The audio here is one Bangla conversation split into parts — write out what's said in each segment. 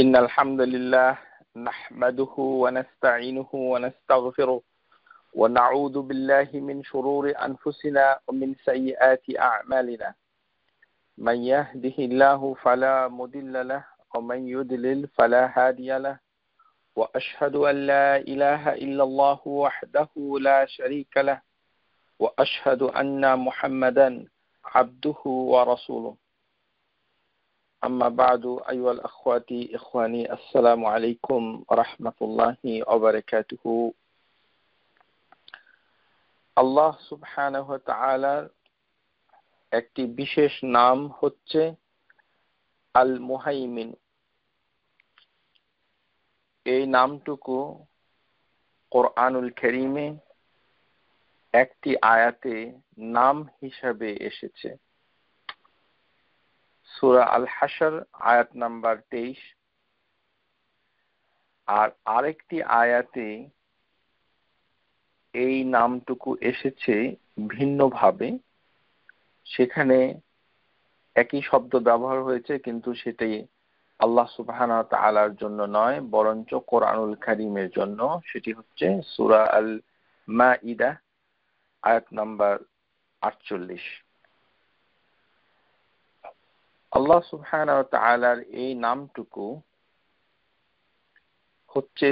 إن الحمد لله نحمده ونستعينه ونستغفره ونعوذ بالله من شرور أنفسنا ومن سيئات أعمالنا من يهده الله فلا مضل له ومن يضلل فلا هادي له وأشهد أن لا إله إلا الله وحده لا شريك له وأشهد أن محمدا عبده ورسوله أما بعد أيها الأخوات إخواني السلام عليكم ورحمة الله وبركاته আল্লাহ সুবহানাহু ওয়া তাআলার একটি বিশেষ নাম হচ্ছে আল মুহাইমিন। এই নামটুকু কোরআনুল কারীমে একটি আয়াতে নাম হিসাবে এসেছে। সূরা আল হাশর আয়াত নাম্বার 23, আর আরেকটি আয়াতে এই নামটুকু এসেছে ভিন্নভাবে। সেখানে একই শব্দ ব্যবহার হয়েছে, কিন্তু সেটাই আল্লাহ সুবহানাহু ওয়া তাআলার জন্য নয়, বরঞ্চ কোরআনুল কারীমের জন্য। সেটি হচ্ছে সূরা আল মাইদা আয়াত নাম্বার 48। আল্লাহ সুবহানাহু ওয়া তাআলার এই নামটুকু হচ্ছে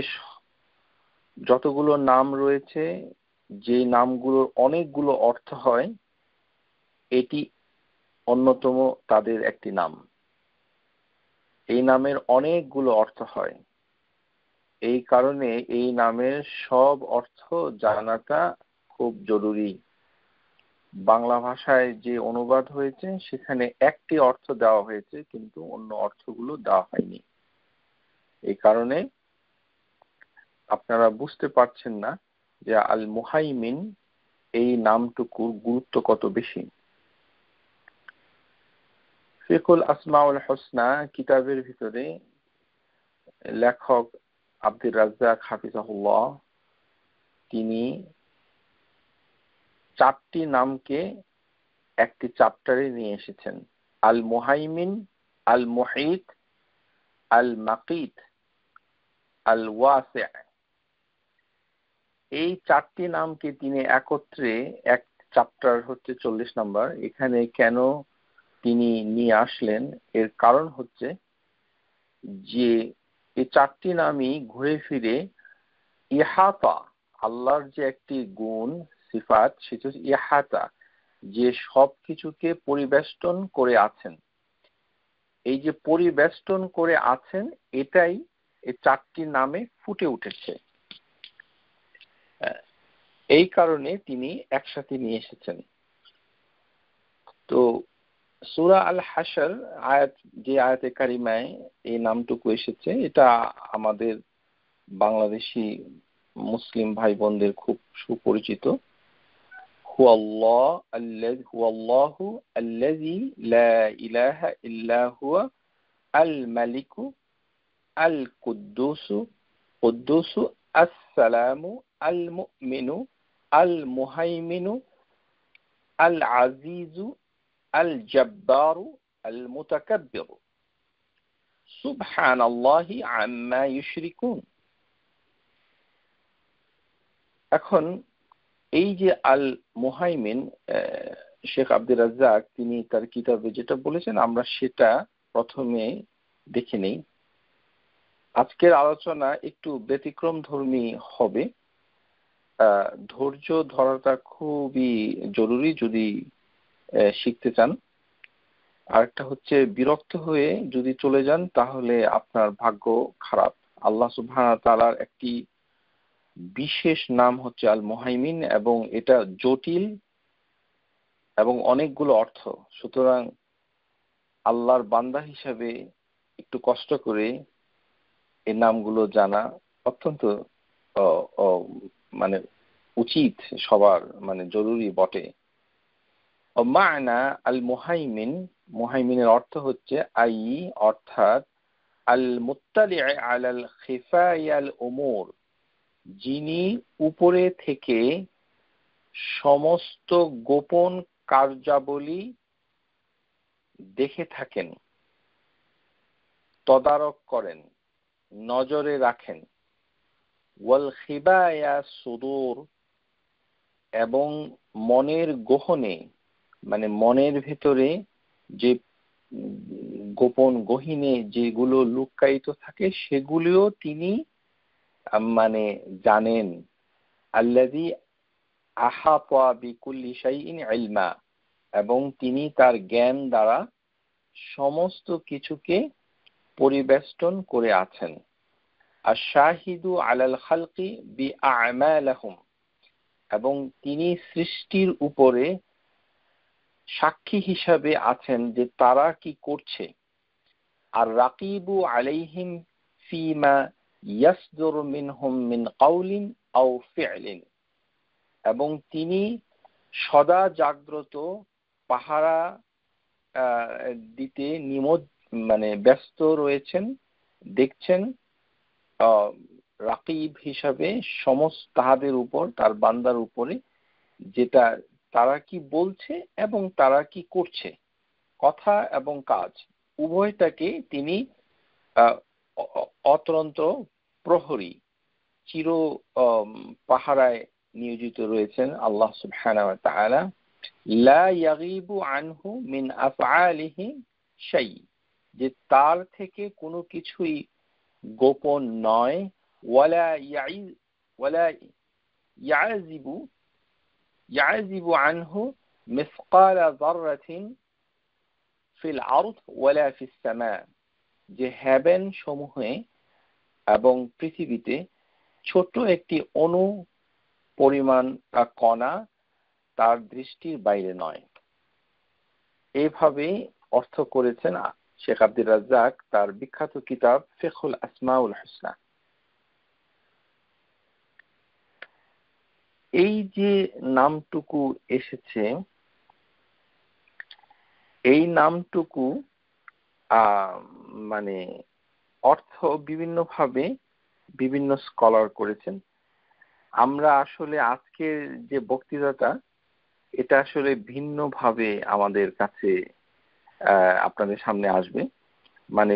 যতগুলো নাম রয়েছে, যে নামগুলোর অনেকগুলো অর্থ হয়, এটি অন্যতম তাদের একটি নাম। এই নামের অনেকগুলো অর্থ হয়, এই কারণে এই নামের সব অর্থ জানাটা খুব জরুরি। বাংলা ভাষায় যে অনুবাদ হয়েছে সেখানে একটি অর্থ দেওয়া হয়েছে, কিন্তু অন্য অর্থগুলো দেওয়া হয়নি। এই কারণে আপনারা বুঝতে পারছেন না যে আল মুহাইমিন এই নামটুকুর গুরুত্ব কত বেশি। ফিকুল আসমাউল হোসনা কিতাবের ভিতরে লেখক আব্দুর রাজ্জাক হাফিজাহুল্লাহ তিনি 4টি নামকে একটি চ্যাপ্টারে নিয়ে এসেছেন। আল মুহাইমিন, আল মুহিত, আল মাকিত, আল ওয়াসি'। এই 4টি নামকে তিনি একত্রে এক চ্যাপ্টার হচ্ছে 40 নম্বর এখানে কেন তিনি নিয়ে আসলেন, এর কারণ হচ্ছে যে এই 4টি নামই ঘুরে ফিরে ইহাতা, আল্লাহর যে একটি গুণ সিফাত, সেটা হচ্ছে ইহাতা, যে সব কিছুকে পরিবেষ্টন করে আছেন। এই যে পরিবেষ্টন করে আছেন, এটাই এই 4টি নামে ফুটে উঠেছে। এই কারণে তিনি একসাথে নিয়ে এসেছেন। তো সূরা আল হাশর আয়াত, যে আয়াতে কারিমায় এই নামটুকু এসেছে, এটা আমাদের বাংলাদেশি মুসলিম ভাই বোনদের খুব সুপরিচিত। হুয়াল্লাহু আল্লাযী লা ইলাহা ইল্লা হুয়া আল মালিকু আল কুদ্দুসু আসসালামু আল মুমিনু আল মুহাইমিনু আল আজিজু আল জব্বারু আল মুতাকাব্বিরু সুবহানাল্লাহি আম্মা ইউশরিকুন। এখন এই যে আল মুহাইমিন, শেখ আব্দুর রাজ্জাক তিনি তার কিতাবে যেটা বলেছেন, আমরা সেটা প্রথমে দেখে নেই। আজকের আলোচনা একটু ব্যতিক্রম ধর্মী হবে। ধৈর্য ধরাটা খুবই জরুরি যদি শিখতে চান। আরেকটা হচ্ছে বিরক্ত হয়ে যদি চলে যান তাহলে আপনার ভাগ্য খারাপ। আল্লাহ সুবহানাহু ওয়া তাআলার একটি বিশেষ নাম হচ্ছে আল মুহাইমিন, এবং এটা জটিল এবং অনেকগুলো অর্থ। সুতরাং আল্লাহর বান্দা হিসাবে একটু কষ্ট করে এই নামগুলো জানা অত্যন্ত মানে উচিত, সবার মানে জরুরি বটে। মা'না আল মুহাইমিন, মুহাইমিনের অর্থ হচ্ছে অর্থাৎ আল মুত্তালি' আলাল খিফায়াল উমুর, যিনি উপরে থেকে সমস্ত গোপন কার্যাবলী দেখে থাকেন, তদারক করেন। নজরে রাখেন। ওয়াল খিবায়া সুদূর, এবং মনের গহনে মানে মনের ভেতরে যে গোপন গহীনে যেগুলো লুকায়িত থাকে সেগুলিও তিনি মানে জানেন। আল্লাযী আহাতা বিকুল্লি শাইইন ইলমা, এবং তিনি তার জ্ঞান দ্বারা সমস্ত কিছুকে পরিবেষ্টন করে আছেন। আশ-শাহিদু আলাল খালকি বিআ'মালিহিম, এবং তিনি সৃষ্টির উপরে সাক্ষী হিসাবে আছেন যে তারা কি করছে। আর রাকিবু আলাইহিম ফিমা ইয়াসদুরু মিনহুম মিন কাউলিন আও ফি'লিন, এবং তিনি সদা জাগ্রত পাহারা দিতে মানে ব্যস্ত রয়েছেন, দেখছেন রাকিব হিসাবে সমস্ত তাহাদের উপর, তার বান্দার উপরে, যেটা তারা কি বলছে এবং তারা কি করছে, কথা এবং কাজ উভয়টাকে তিনি অতন্ত্র প্রহরী চির পাহারায় নিয়োজিত রয়েছেন আল্লাহ সুবহানাহু ওয়া তাআলা। লা ইয়াগিবু আনহু মিন আফআলিহি শাই, যে তার থেকে কোনো কিছুই গোপন নয়। ওয়ালা ইয়াজিবু আনহু মিসকালা যাররাতিন ফিল আরদ ওয়ালা ফিস সামা, যে হেভেন সমূহে এবং পৃথিবীতে ছোট একটি অণু পরিমাণ কণা তার দৃষ্টির বাইরে নয়। এইভাবে অর্থ করেছেন শেখ আব্দুর রাজ্জাক তার বিখ্যাত কিতাব ফিকহুল আসমাউল হুসনা। এই যে নামটুকু এসেছে, এই নামটুকু মানে অর্থ বিভিন্নভাবে বিভিন্ন স্কলার করেছেন। আমরা আসলে আজকের যে বক্তৃতাটা, এটা আসলে ভিন্নভাবে আমাদের কাছে আপনাদের সামনে আসবে। মানে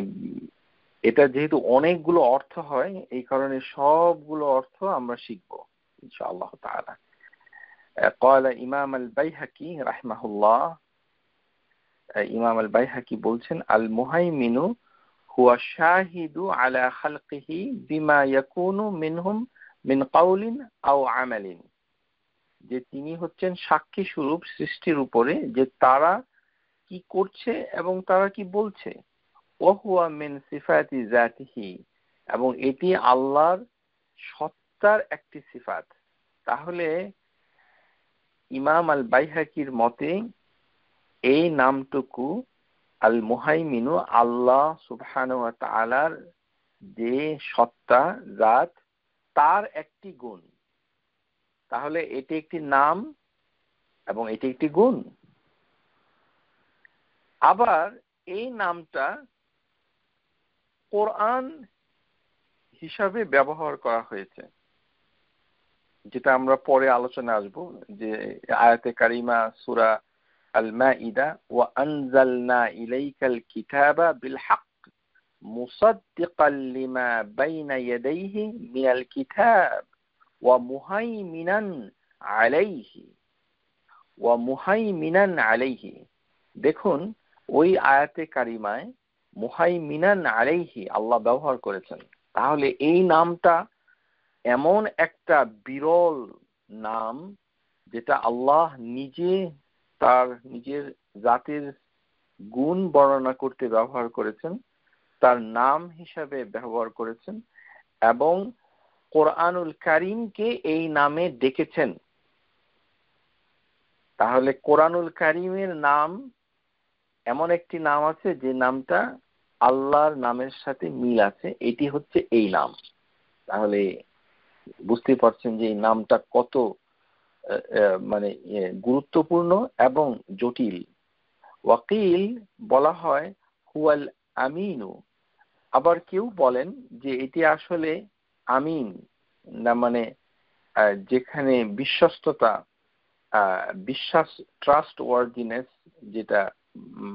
এটা যেহেতু অনেকগুলো অর্থ হয়, এই কারণে সবগুলো অর্থ আমরা শিখবো ইনশাআল্লাহ তাআলা। قال ইমাম আল-বাইহাকি রাহিমাহুল্লাহ, ইমাম আল-বাইহাকি বলছেন, আল মুহাইমিনু হুয়া শাহিদু আলা খালকিহি বিমা ইয়াকুনু মিনহুম মিন কাউলিন আও আমালিন, যে তিনি হচ্ছেন সাক্ষী স্বরূপ সৃষ্টির উপরে, যে তারা কি করছে এবং তারা কি বলছে। ওয়া হুয়া মিন সিফাতি যাতিহি, এবং এটি আল্লাহর সত্তার একটি সিফাত। তাহলে ইমাম আল বাইহাকির মতে এই নামটুকু আল মুহাইমিনু আল্লাহ সুবহানাহু ওয়া তাআলার যে সত্তা জাত, তার একটি গুণ। তাহলে এটি একটি নাম এবং এটি একটি গুণ। আবার এই নামটা কোরআন হিসাবে ব্যবহার করা হয়েছে, যেটা আমরা পরে আলোচনা আসব, যে আয়াতে কারিমা সূরা আল মাইদা, ওয়া আনজালনা ইলাইকাল কিতাবা বিল হক মুসাদ্দিকাল লিমা বাইনা ইয়াদাইহি মিনাল কিতাব ওয়া মুহাইমিনান আলাইহি। দেখুন, ওই আয়াতে কারিমায় মুহাইমিনান আলাইহি আল্লাহ ব্যবহার করেছেন। তাহলে এই নামটা এমন একটা বিরল নাম, যেটা আল্লাহ নিজে তার নিজের জাতের গুণ বর্ণনা করতে ব্যবহার করেছেন, তার নাম হিসাবে ব্যবহার করেছেন, এবং কোরআনুল কারীমকে এই নামে ডেকেছেন। তাহলে কোরআনুল কারীমের নাম এমন একটি নাম আছে যে নামটা আল্লাহর নামের সাথে মিল আছে, এটি হচ্ছে এই নাম। তাহলে বুঝতে পারছেন যে এই নামটা কত মানে গুরুত্বপূর্ণ এবং জটিল। ওয়াকিল বলা হয় হুয়াল আমিনু, আবার কেউ বলেন যে এটি আসলে আমিন না, মানে যেখানে বিশ্বস্ততা, বিশ্বাস, ট্রাস্ট ওয়ার্দিনেস যেটা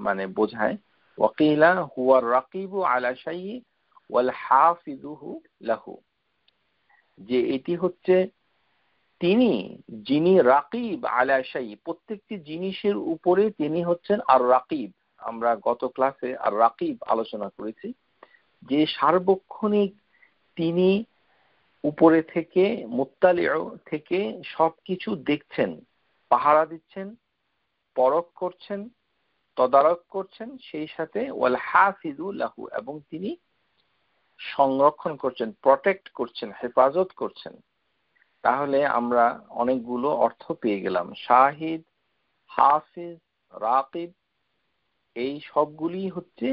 মানে বোঝায়। ওয়াকিলা হুয়ার রাকিবু আলা শাইই ওয়াল হাফিজুহু লাহু, যে এটি হচ্ছে তিনি যিনি রাকিব আলা শাই, প্রত্যেকটি জিনিসের উপরে তিনি হচ্ছেন আর রাকিব। আমরা গত ক্লাসে আর রাকিব আলোচনা করেছি যে সার্বক্ষণিক তিনি উপরে থেকে মুত্তালিউ থেকে সবকিছু দেখছেন, পাহারা দিচ্ছেন, পরখ করছেন, তদারক করছেন, সেই সাথে ওয়াল হাফিজু লাহু, এবং তিনি সংরক্ষণ করছেন, প্রটেক্ট করছেন, হেফাজত করছেন। তাহলে আমরা অনেকগুলো অর্থ পেয়ে গেলাম। শাহিদ, হাফিজ, রাকিব, এই সবগুলি হচ্ছে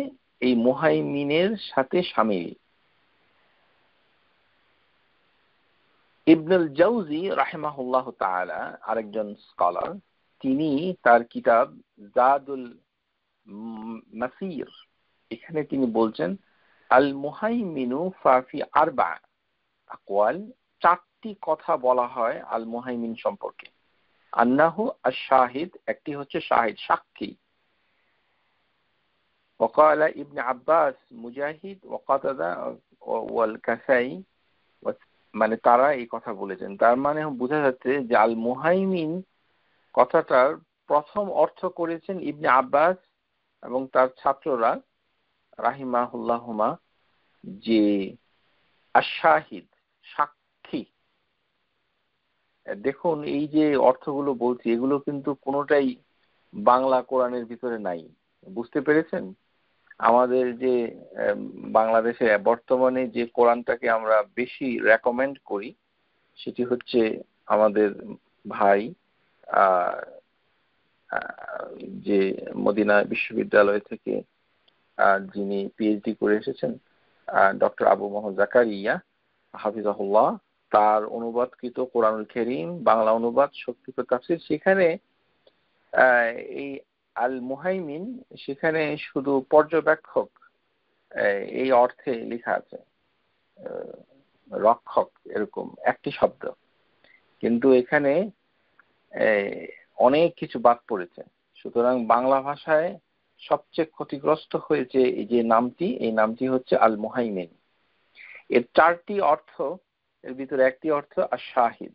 এই মুহাইমিনের সাথে শামিল। ইবনুল জাওজি রাহিমাহুল্লাহ তাআলা আরেকজন স্কলার, তিনি তার কিতাব জাদুল মাসির, এখানে তিনি বলছেন আল মুহাইমিনু ফাফি আরবা আকওয়াল, চারটি কথা বলা হয় আল মুহাইমিন সম্পর্কে। আন্নাহু আশ-শাহিদ, একটি হচ্ছে শাহিদ, সাক্ষী। وقال ابن عباس মুজাহিদ ওয়াকাতাদা ওয়াল কাসাই, মানে তারা এই কথা বলেছেন। তার মানে বোঝা যাচ্ছে যে আল মুহাইমিন কথাটার প্রথম অর্থ করেছেন ইবনে আব্বাস এবং তার ছাত্ররা রাহিমাহুল্লাহুমা, যে আশ-শাহিদ, সাক্ষী। দেখুন এই যে অর্থগুলো বলছি, এগুলো কিন্তু কোনোটাই বাংলা কোরআনের ভিতরে নাই। বুঝতে পেরেছেন? আমাদের যে বাংলাদেশে বর্তমানে যে কোরআনটাকে আমরা বেশি রেকমেন্ড করি সেটি হচ্ছে আমাদের ভাই যে মদিনা বিশ্ববিদ্যালয় থেকে যিনি পিএইচডি করে এসেছেন, ডক্টর আবু মোহাম্মদ জাকারিয়া হাফিজাহুল্লাহ, তার অনুবাদকৃত কোরআনুল কারীম বাংলা অনুবাদ শক্তিত তাফসীর, সেখানে এই আল মুহাইমিন সেখানে শুধু পর্যবেক্ষক এই অর্থে লেখা আছে, রক্ষক, এরকম একটি শব্দ, কিন্তু এখানে অনেক কিছু বাদ পড়েছে। সুতরাং বাংলা ভাষায় সবচেয়ে ক্ষতিগ্রস্ত হয়েছে এই যে নামটি, এই নামটি হচ্ছে আল মুহাইমিন। এর চারটি অর্থ, এর ভিতরে একটি অর্থ আশ-শাহিদ,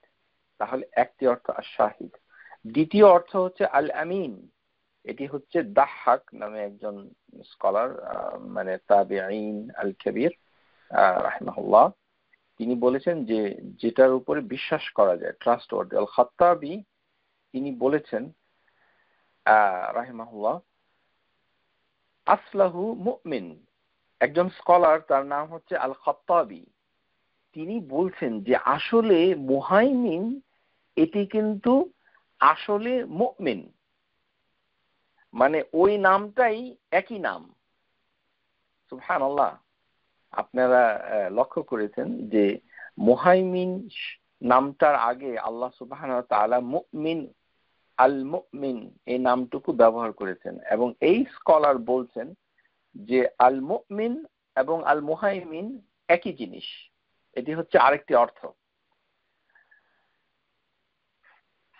তাহলে একটি অর্থ আশ-শাহিদ। দ্বিতীয় অর্থ হচ্ছে আল আমিন, এটি হচ্ছে দাহহাক নামে একজন স্কলার, মানে তাবিঈন আল কবির রাহিমাহুল্লাহ, তিনি বলেছেন যে যেটার উপরে বিশ্বাস করা যায়, ট্রাস্টওয়ার্দি। আল খাত্তাবী তিনি বলেছেন রাহিমাহুল্লাহ আসলাহু মুমিন, একজন স্কলার তার নাম হচ্ছে আল খাত্তাবী, তিনি বলছেন যে আসলে মুহাইমিন এটি কিন্তু আসলে মুমিন, মানে ওই নামটাই একই নাম। সুবহানাল্লাহ, আপনারা লক্ষ্য করেছেন যে মুহাইমিন নামটার আগে আল্লাহ সুবহানাহু ওয়া তাআলা মুমিন, আল মুমিন এই নামটুকু ব্যবহার করেছেন, এবং এই স্কলার বলছেন যে আল মুমিন এবং আল মুহাইমিন একই জিনিস। এটি হচ্ছে আরেকটি অর্থ।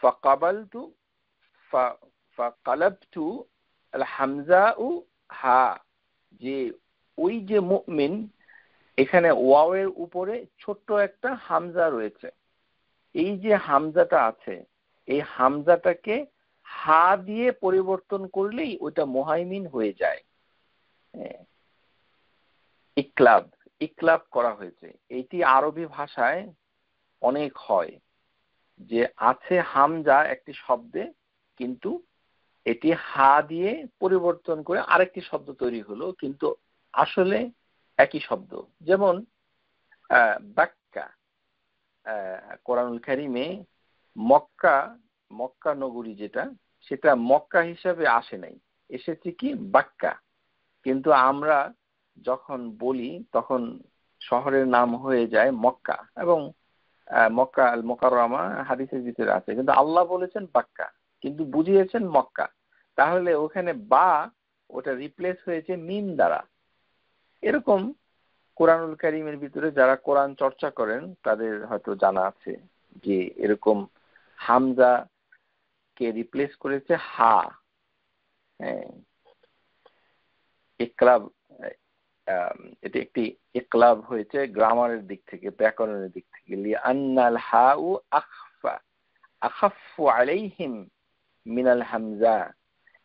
ফাকাবালতু ফাকালাবতু আল হামজাউ হা, যে ওই যে মুমিন, এখানে ওয়াওয়ের উপরে ছোট্ট একটা হামজা রয়েছে, এই যে হামজাটা আছে এই হামজাটাকে হা দিয়ে পরিবর্তন করলেই ওইটা মুহাইমিন হয়ে যায়। ইকলাব, ইকলাব করা হয়েছে। এটি আরবি ভাষায় অনেক হয়, যে আছে হামজা একটি শব্দে, কিন্তু এটি হা দিয়ে পরিবর্তন করে আরেকটি শব্দ তৈরি হলো, কিন্তু আসলে একই শব্দ। যেমন বাক্কা, কোরআনুল কারীমে মক্কা, মক্কা নগরী যেটা, সেটা মক্কা হিসাবে আসে নাই, এসেছে কি বাক্কা। কিন্তু আমরা যখন বলি তখন শহরের নাম হয়ে যায় মক্কা, এবং মক্কা আল মুকাররমা হাদিসের ভিতরে আছে, কিন্তু আল্লাহ বলেছেন বাক্কা, কিন্তু বুঝিয়েছেন মক্কা। তাহলে ওখানে বা ওটা রিপ্লেস হয়েছে মিম দ্বারা। এরকম কোরআনুল কারীমের ভিতরে যারা কোরআন চর্চা করেন তাদের হয়তো জানা আছে যে এরকম হামজা কে রিপ্লেস করেছে হা, ইকরাব, এটি একটি ইকলাব হয়েছে গ্রামারের দিক থেকে, ব্যাকরণের দিক থেকে। লিআন্নাল হাউ আখাফু আলাইহিম মিনাল হামজা,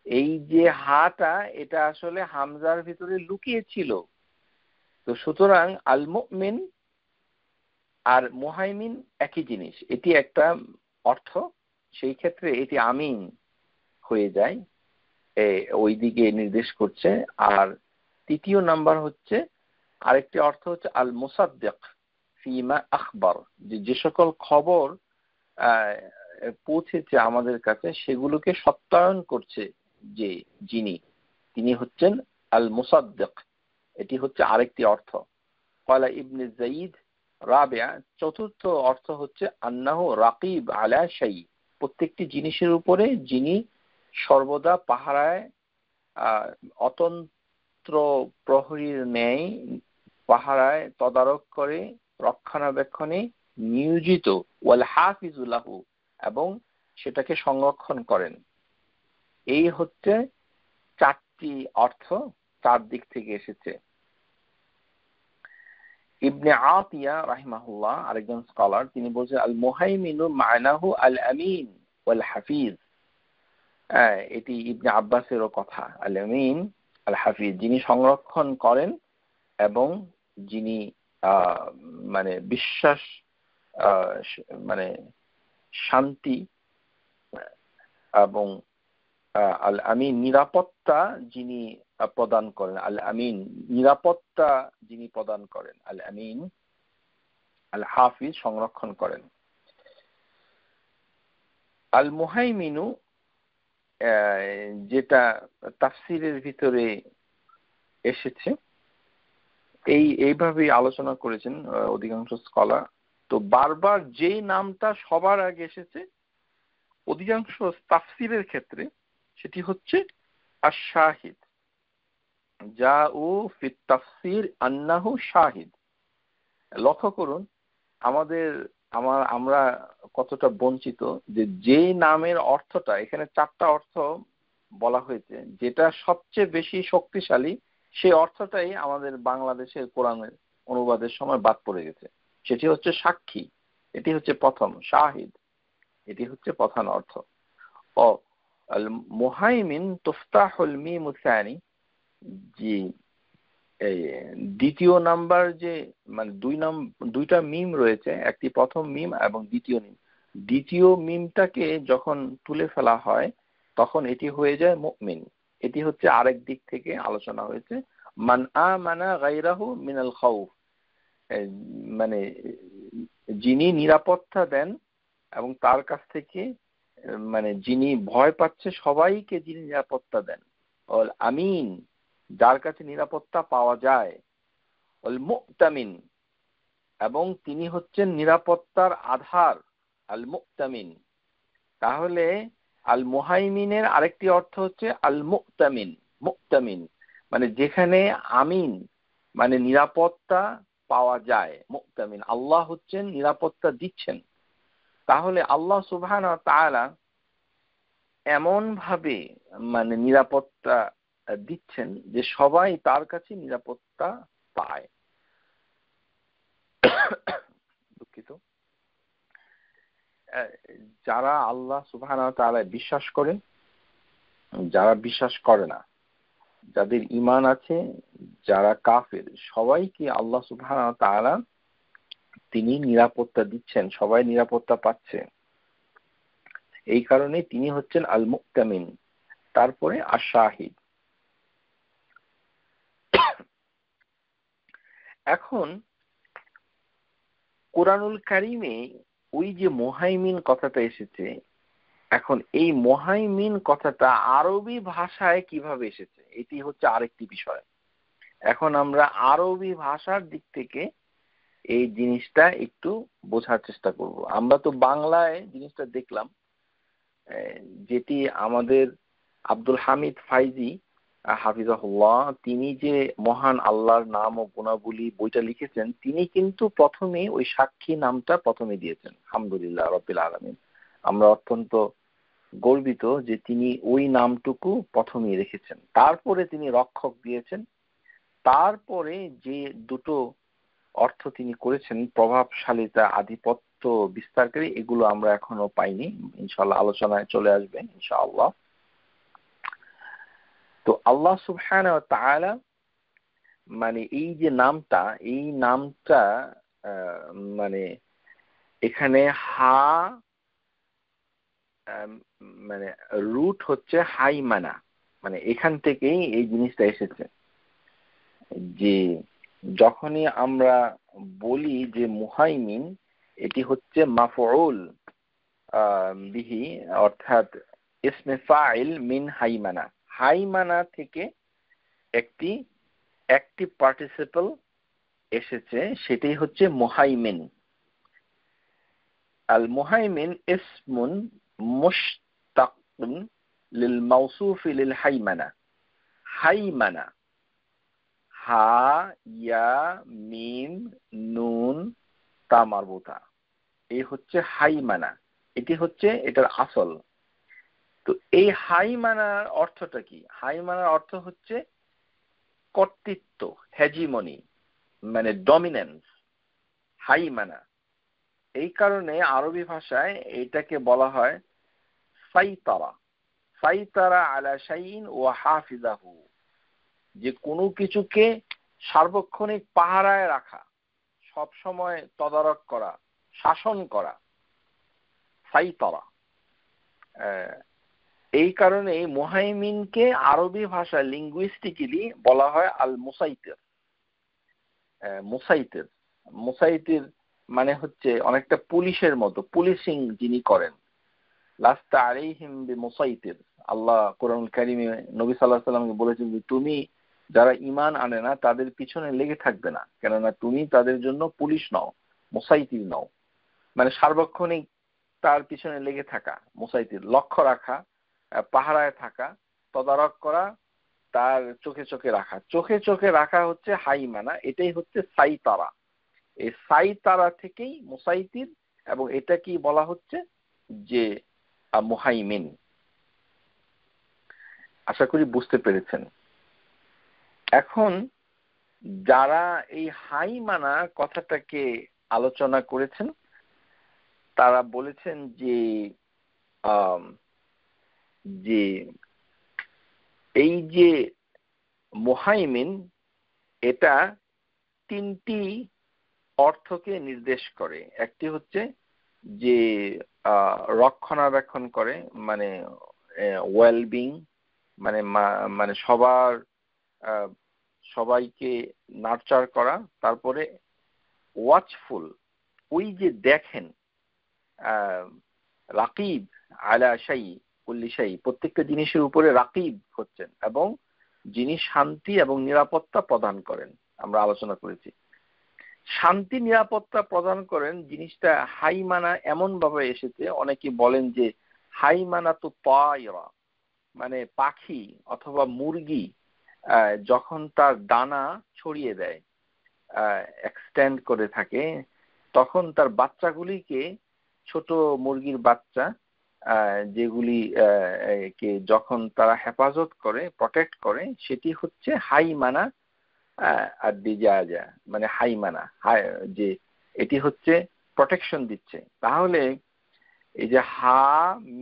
এই যে হাটা এটা আসলে হামজার ভিতরে লুকিয়ে ছিল। তো সুতরাং আল মুমিন আর মুহাইমিন একই জিনিস, এটি একটা অর্থ, সেই ক্ষেত্রে এটি আমিন হয়ে যায়, ওই দিকে নির্দেশ করছে। আর তৃতীয় নাম্বার হচ্ছে, আরেকটি অর্থ হচ্ছে আল মুসাদ্দিক ফিমা আখবর, যে সকল খবর পৌঁছেছে আমাদের কাছে সেগুলোকে সত্যায়ন করছে যে যিনি, তিনি হচ্ছেন আল মুসাদ্দিক। এটি হচ্ছে আরেকটি অর্থ। ক্বালা ইবনে যায়িদ রাবি'a, চতুর্থ অর্থ হচ্ছে আন্নাহু রাকিব আলা শাই, প্রত্যেকটি জিনিসের উপরে যিনি সর্বদা পাহারায়, অতন্ত্র প্রহরীর ন্যায় পাহারায় তদারক করে, রক্ষণাবেক্ষণে নিয়োজিত, ওয়াল হাফিজু লাহু, এবং সেটাকে সংরক্ষণ করেন। এই হচ্ছে চারটি অর্থ, চার দিক থেকে এসেছে। ইবনে আতিয়া রাহিমাহুল্লাহ, আরেকজন স্কলার, তিনি বলছেন আল মুহাইমিনু মা'নাহু আল আমিন ওয়াল হাফিজ। এটি ইবনে আব্বাসেরও কথা। আল আমিন আল হাফিজ, যিনি সংরক্ষণ করেন এবং যিনি মানে বিশ্বাস, মানে শান্তি, এবং আল আমিন নিরাপত্তা যিনি প্রদান করেন। আল আমিন নিরাপত্তা যিনি প্রদান করেন, আল আমিন। আল হাফিজ সংরক্ষণ করেন। আল মুহাইমিনু যেটা তাফসিরের ভিতরে এসেছে, এইভাবেই আলোচনা করেছেন অধিকাংশ স্কলার। তো বারবার যেই নামটা সবার আগে এসেছে অধিকাংশ তাফসিরের ক্ষেত্রে, সেটি হচ্ছে আশ-শাহিদ। জাউ ফিত তাফসির আন্নাহু শাহিদ। লক্ষ্য করুন আমরা কতটা বঞ্চিত, যে নামের অর্থটা, এখানে চারটা অর্থ বলা হয়েছে, যেটা সবচেয়ে বেশি শক্তিশালী সেই অর্থটাই আমাদের বাংলাদেশের কোরআনের অনুবাদের সময় বাদ পড়ে গেছে। সেটি হচ্ছে সাক্ষী, এটি হচ্ছে প্রথম। শাহিদ, এটি হচ্ছে প্রধান অর্থ। ও আল মুহাইমিন তুফতাহুল মিম সানি, জি দ্বিতীয় নাম্বার যে মানে দুইটা মিম রয়েছে, একটি প্রথম মিম এবং দ্বিতীয় মিম। দ্বিতীয় মিমটাকে যখন তুলে ফেলা হয় তখন এটি হয়ে যায় মুমিন। এটি হচ্ছে আরেক দিক থেকে আলোচনা হয়েছে। মান আমানা গায়রাহু মিনাল খাউফ, মানে যিনি নিরাপত্তা দেন এবং তার কাছ থেকে, মানে যিনি ভয় পাচ্ছে সবাইকে যিনি নিরাপত্তা দেন। অল আমিন, যার কাছে নিরাপত্তা পাওয়া যায়। অল মুতামিন, এবং তিনি হচ্ছেন নিরাপত্তার আধার। আল মুতামিন। তাহলে আল মুহাইমিনের আরেকটি অর্থ হচ্ছে আল মুতামিন। মুতামিন মানে যেখানে আমিন মানে নিরাপত্তা পাওয়া যায়। মুতামিন, আল্লাহ হচ্ছেন নিরাপত্তা দিচ্ছেন। তাহলে আল্লাহ সুবহানাহু ওয়া তাআলা এমন ভাবে মানে নিরাপত্তা দিচ্ছেন যে সবাই তার কাছে নিরাপত্তা পায়। দুঃখিত। যারা আল্লাহ সুবহানাহু ওয়া তাআলা বিশ্বাস করে, যারা বিশ্বাস করে না, যাদের ঈমান আছে, যারা কাফের, সবাইকে আল্লাহ সুবহানাহু ওয়া তাআলা তিনি নিরাপত্তা দিচ্ছেন, সবাই নিরাপত্তা পাচ্ছে। এই কারণে তিনি হচ্ছেন আল মুতামিন। তারপরে আশ-শাহিদ। এখন কোরআনুল কারীমে ওই যে মুহাইমিন কথাটা এসেছে, এখন এই মুহাইমিন কথাটা আরবি ভাষায় কিভাবে এসেছে, এটি হচ্ছে আরেকটি বিষয়। এখন আমরা আরবি ভাষার দিক থেকে এই জিনিসটা একটু বোঝার চেষ্টা করব। আমরা তো বাংলায় জিনিসটা দেখলাম, যেটি আমাদের আব্দুল হামিদ ফাইজি হাফিজাহুল্লাহ, তিনি যে মহান আল্লাহর নাম ও গুণাবলী বইটা লিখেছেন, তিনি কিন্তু প্রথমে ওই সাক্ষী নামটা প্রথমে দিয়েছেন। আলহামদুলিল্লাহ রাব্বিল আলামিন, আমরা অত্যন্ত গর্বিত যে তিনি ওই নামটুকু প্রথমেই রেখেছেন। তারপরে তিনি রক্ষক দিয়েছেন, তারপরে যে দুটো অর্থ তিনি করেছেন, প্রভাবশালীতা, আধিপত্য বিস্তারকারী, এগুলো আমরা এখনো পাইনি। ইনশাআল্লাহ আলোচনায় চলে আসবে ইনশাআল্লাহ। তো আল্লাহ সুবহানাহু ওয়া তাআলা মানে এই যে নামটা, এই নামটা মানে এখানে হা মানে রুট হচ্ছে হাইমানা, মানে এখান থেকেই এই জিনিসটা এসেছে যে যখনই আমরা বলি যে মুহাইমিন, এটি হচ্ছে মাফউল বিহি, অর্থাৎ ইসমে ফাইল মিন হাইমানা। হাইমানা থেকে একটি অ্যাক্টিভ পার্টিসিপল এসেছে, সেটাই হচ্ছে মুহাইমিন। আল মুহাইমিন ইসমুন মুশতাকুন লিল মাওসুফি লিল হাইমানা। হাইমানা, হা ইয়া মিম নুন তা মারবুতা, এই হচ্ছে হাইমানা, এটি হচ্ছে এটার আসল। তো এই হাইমানার অর্থটা কি? হাইমানার অর্থ হচ্ছে কর্তৃত্ব, হেজিমনি, মানে ডমিনেন্স, হাইমানা। এই কারণে আরবি ভাষায় এটাকে বলা হয় সাইতারা, সাইতারা আলা শাইইন ওয়া হাফিজাহু, যে কোনো কিছুকে সার্বক্ষণিক পাহারায় রাখা, সব সময় তদারক করা, শাসন করা, সাইতারা। এই কারণে মুহাইমিনকে আরবি ভাষায় লিঙ্গুইস্টিক্যালি বলা হয় আল মুসাইতির। মুসাইতির, মুসাইতির মানে হচ্ছে অনেকটা পুলিশের মতো, পুলিশিং যিনি করেন। লাস্তা আলাইহিম বিমুসাইতির, আল্লাহ কোরআনুল কারীমে নবী সাল্লাল্লাহু আলাইহি ওয়াসাল্লামকে বলেছেন যে তুমি যারা ঈমান আনে না তাদের পিছনে লেগে থাকবে না, কেননা তুমি তাদের জন্য পুলিশ নও, মুসাইতির নও। মানে সার্বক্ষণিক তার পিছনে লেগে থাকা, মুসাইতির, লক্ষ্য রাখা, পাহারায় থাকা, তদারক করা, তার চোখে চোখে রাখা। চোখে চোখে রাখা হচ্ছে হাইমানা, এটাই হচ্ছে সাইতারা। এই সাইতারা থেকেই মুসাইতির, এবং এটা কি বলা হচ্ছে যে মুহাইমিন। আশা করি বুঝতে পেরেছেন। এখন যারা এই হাইমানা কথাটাকে আলোচনা করেছেন তারা বলেছেন যে যে এই যে মুহাইমিন, এটা তিনটি অর্থকে নির্দেশ করে। একটি হচ্ছে যে রক্ষণাবেক্ষণ করে, মানে ওয়েলবিং, মানে মানে সবাইকে নার্চার করা। তারপরে ওয়াচফুল, ওই যে দেখেন, রাকিব আলা শাই কুল্লি শাই, প্রত্যেকটা জিনিসের উপরে রাকিব হচ্ছেন, এবং যিনি শান্তি এবং নিরাপত্তা প্রদান করেন। আমরা আলোচনা করেছি শান্তি নিরাপত্তা প্রদান করেন জিনিসটা হাইমানা এমন ভাবে এসেছে, অনেকে বলেন যে হাইমানা তো তায়রা, মানে পাখি অথবা মুরগি যখন তার ডানা ছড়িয়ে দেয়, এক্সটেন্ড করে থাকে, তখন তার বাচ্চাগুলিকে, ছোট মুরগির বাচ্চা যেগুলি কে যখন তারা হেফাজত করে, প্রটেক্ট করে, সেটি হচ্ছে হাইমানা। আর দিজাজা মানে হাইমানা, যে এটি হচ্ছে প্রটেকশন দিচ্ছে। তাহলে এই যে হা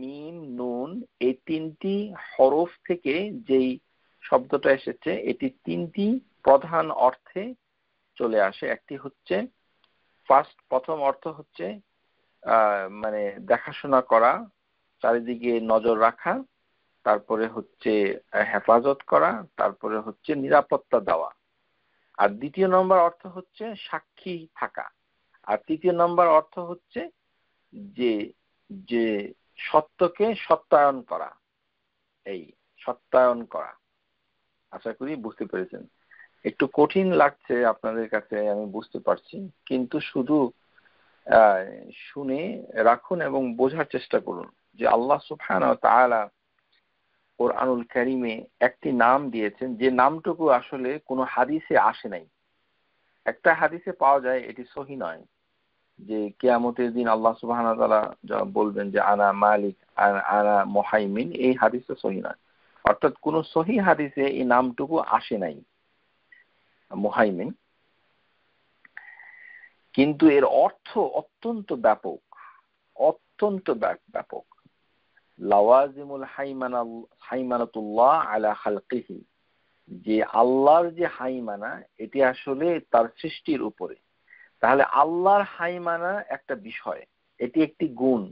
মিম নুন, এই তিনটি হরফ থেকে যেই শব্দটা এসেছে, এটি তিনটি প্রধান অর্থে চলে আসে। একটি হচ্ছে প্রথম অর্থ হচ্ছে মানে দেখাশোনা করা, চারিদিকে নজর রাখা, তারপরে হচ্ছে হেফাজত করা, তারপরে হচ্ছে নিরাপত্তা দেওয়া। আর দ্বিতীয় নম্বর অর্থ হচ্ছে সাক্ষী থাকা। আর তৃতীয় নম্বর অর্থ হচ্ছে যে যে সত্যকে সত্যায়ন করা, এই সত্যায়ন করা। আশা করি বুঝতে পেরেছেন। একটু কঠিন লাগছে আপনাদের কাছে, আমি বুঝতে পারছি, কিন্তু শুধু শুনে রাখুন এবং বোঝার চেষ্টা করুন যে আল্লাহ সুবহানাহু ওয়া তাআলা কোরআনুল কারীমে একটি নাম দিয়েছেন, যে নামটুকু আসলে কোনো হাদিসে আসে নাই। একটা হাদিসে পাওয়া যায়, এটি সহিহ নয়, যে কিয়ামতের দিন আল্লাহ সুবহানাহু ওয়া তাআলা বলবেন যে আনা মালিক, আনা মুহাইমিন, এই হাদিসে সহিহ নয়। অর্থাৎ কোন সহিহ হাদিসে এই নামটুকু আসে নাই। মুহাইমিন, কিন্তু এর অর্থ অত্যন্ত ব্যাপক, অত্যন্ত ব্যাপক। লাওয়াজিমুল হাইমানাতুল্লাহ আলা খালকিহি, যে আল্লাহর যে হাইমানা এটি আসলে তার সৃষ্টির উপরে। তাহলে আল্লাহর হাইমানা একটা বিষয়, এটি একটি গুণ,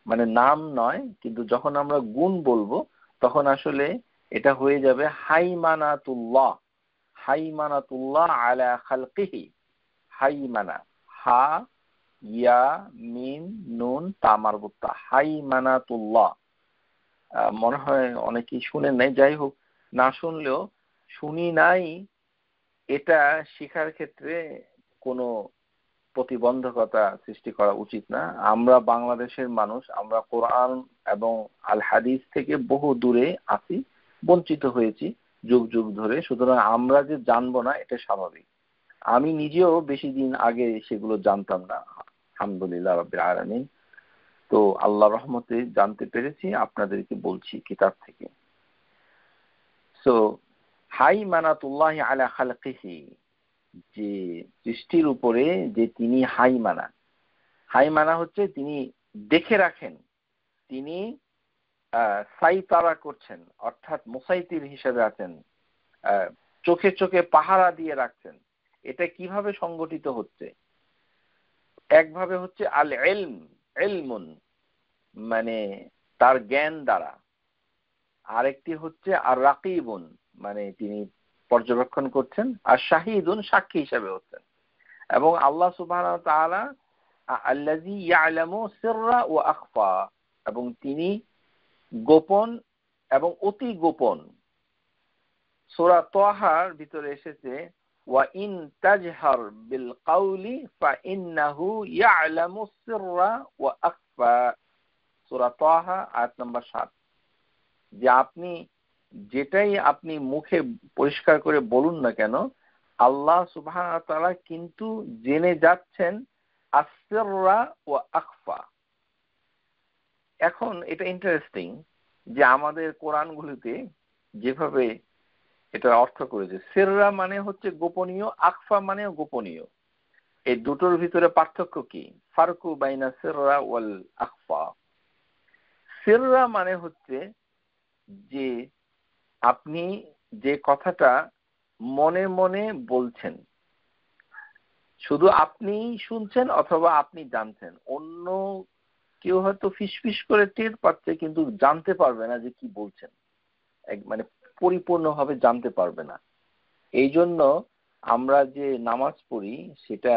মানে নাম নয়, কিন্তু যখন আমরা গুণ বলবো তখন আসলে এটা হয়ে যাবে হাইমানাতুল্লাহ, হাইমানাতুল্লাহ আলা খালকিহি। হাইমানা, হা ইয়া মিম নুন তা মারবুতা, হাইমানাতুল্লাহ। মনে হয় অনেকেই শুনেন নাই, যাই হোক, না শুনলেও শুনি নাই এটা শেখার ক্ষেত্রে কোনো প্রতিবন্ধকতা সৃষ্টি করা উচিত না। আমরা বাংলাদেশের মানুষ, আমরা কোরআন এবং আল হাদিস থেকে বহু দূরে আছি, বঞ্চিত হয়েছি যুগ যুগ ধরে, সুতরাং আমরা যে জানবো না এটা স্বাভাবিক। আমি নিজেও বেশি দিন আগে সেগুলো জানতাম না, আলহামদুলিল্লাহ রাব্বিল আলামিন। তো আল্লাহ রহমতে জানতে পেরেছি, আপনাদেরকে বলছি কিতাব থেকে। সো হাইমানাতুল্লাহ আলা খালকিহি, যে সৃষ্টির উপরে যে তিনি হাইমানা, হাইমানা হচ্ছে তিনি দেখে রাখেন, তিনি সাইতারা করছেন, অর্থাৎ মুসাইতির হিসেবে আছেন, চোখে চোখে পাহারা দিয়ে রাখছেন। এটা কিভাবে সংগঠিত হচ্ছে? একভাবে হচ্ছে আল ইলম, ইলমুন, মানে তার জ্ঞান দ্বারা। আরেকটি হচ্ছে আর রাকিবুন, মানে তিনি পর্যবেক্ষণ করছেন, আর শাহিদুন, সাক্ষী হিসেবে হচ্ছেন। এবং আল্লাহ সুবহানাহু ওয়া তাআলা আল্লাযী ইয়ালামু সিররা ওয়া আখফা, এবং তিনি গোপন এবং অতি গোপন। সূরা তাহার ভিতরে এসেছে ওয়া ইন তাজহার বিল কাউলি ফাইন্নাহু ইয়ালামু সিররা ওয়া আখফা, সূরা তাহা আয়াত নম্বর 7। যে আপনি যেটাই আপনি মুখে পরিষ্কার করে বলুন না কেন, আল্লাহ সুবহানাহু ওয়া তাআলা কিন্তু জেনে যাচ্ছেন আসসিররা ওয়া আখফা। এখন এটা ইন্টারেস্টিং যে আমাদের কোরআনগুলোতে যেভাবে এটা অর্থ করেছে, সিররা মানে হচ্ছে গোপনীয়, আখফা মানেও গোপনীয়। এই দুটোর ভিতরে পার্থক্য কি? ফারকু বাইনা সিররা ওয়াল আখফা। সিররা মানে হচ্ছে যে আপনি যে কথাটা মনে মনে বলছেন, শুধু আপনি শুনছেন অথবা আপনি জানছেন, অন্য কেউ হয়তো ফিসফিস করে টের পাচ্ছে কিন্তু জানতে পারবে না যে কি বলছেন, মানে পরিপূর্ণভাবে জানতে পারবে না। এই জন্য আমরা যে নামাজ পড়ি সেটা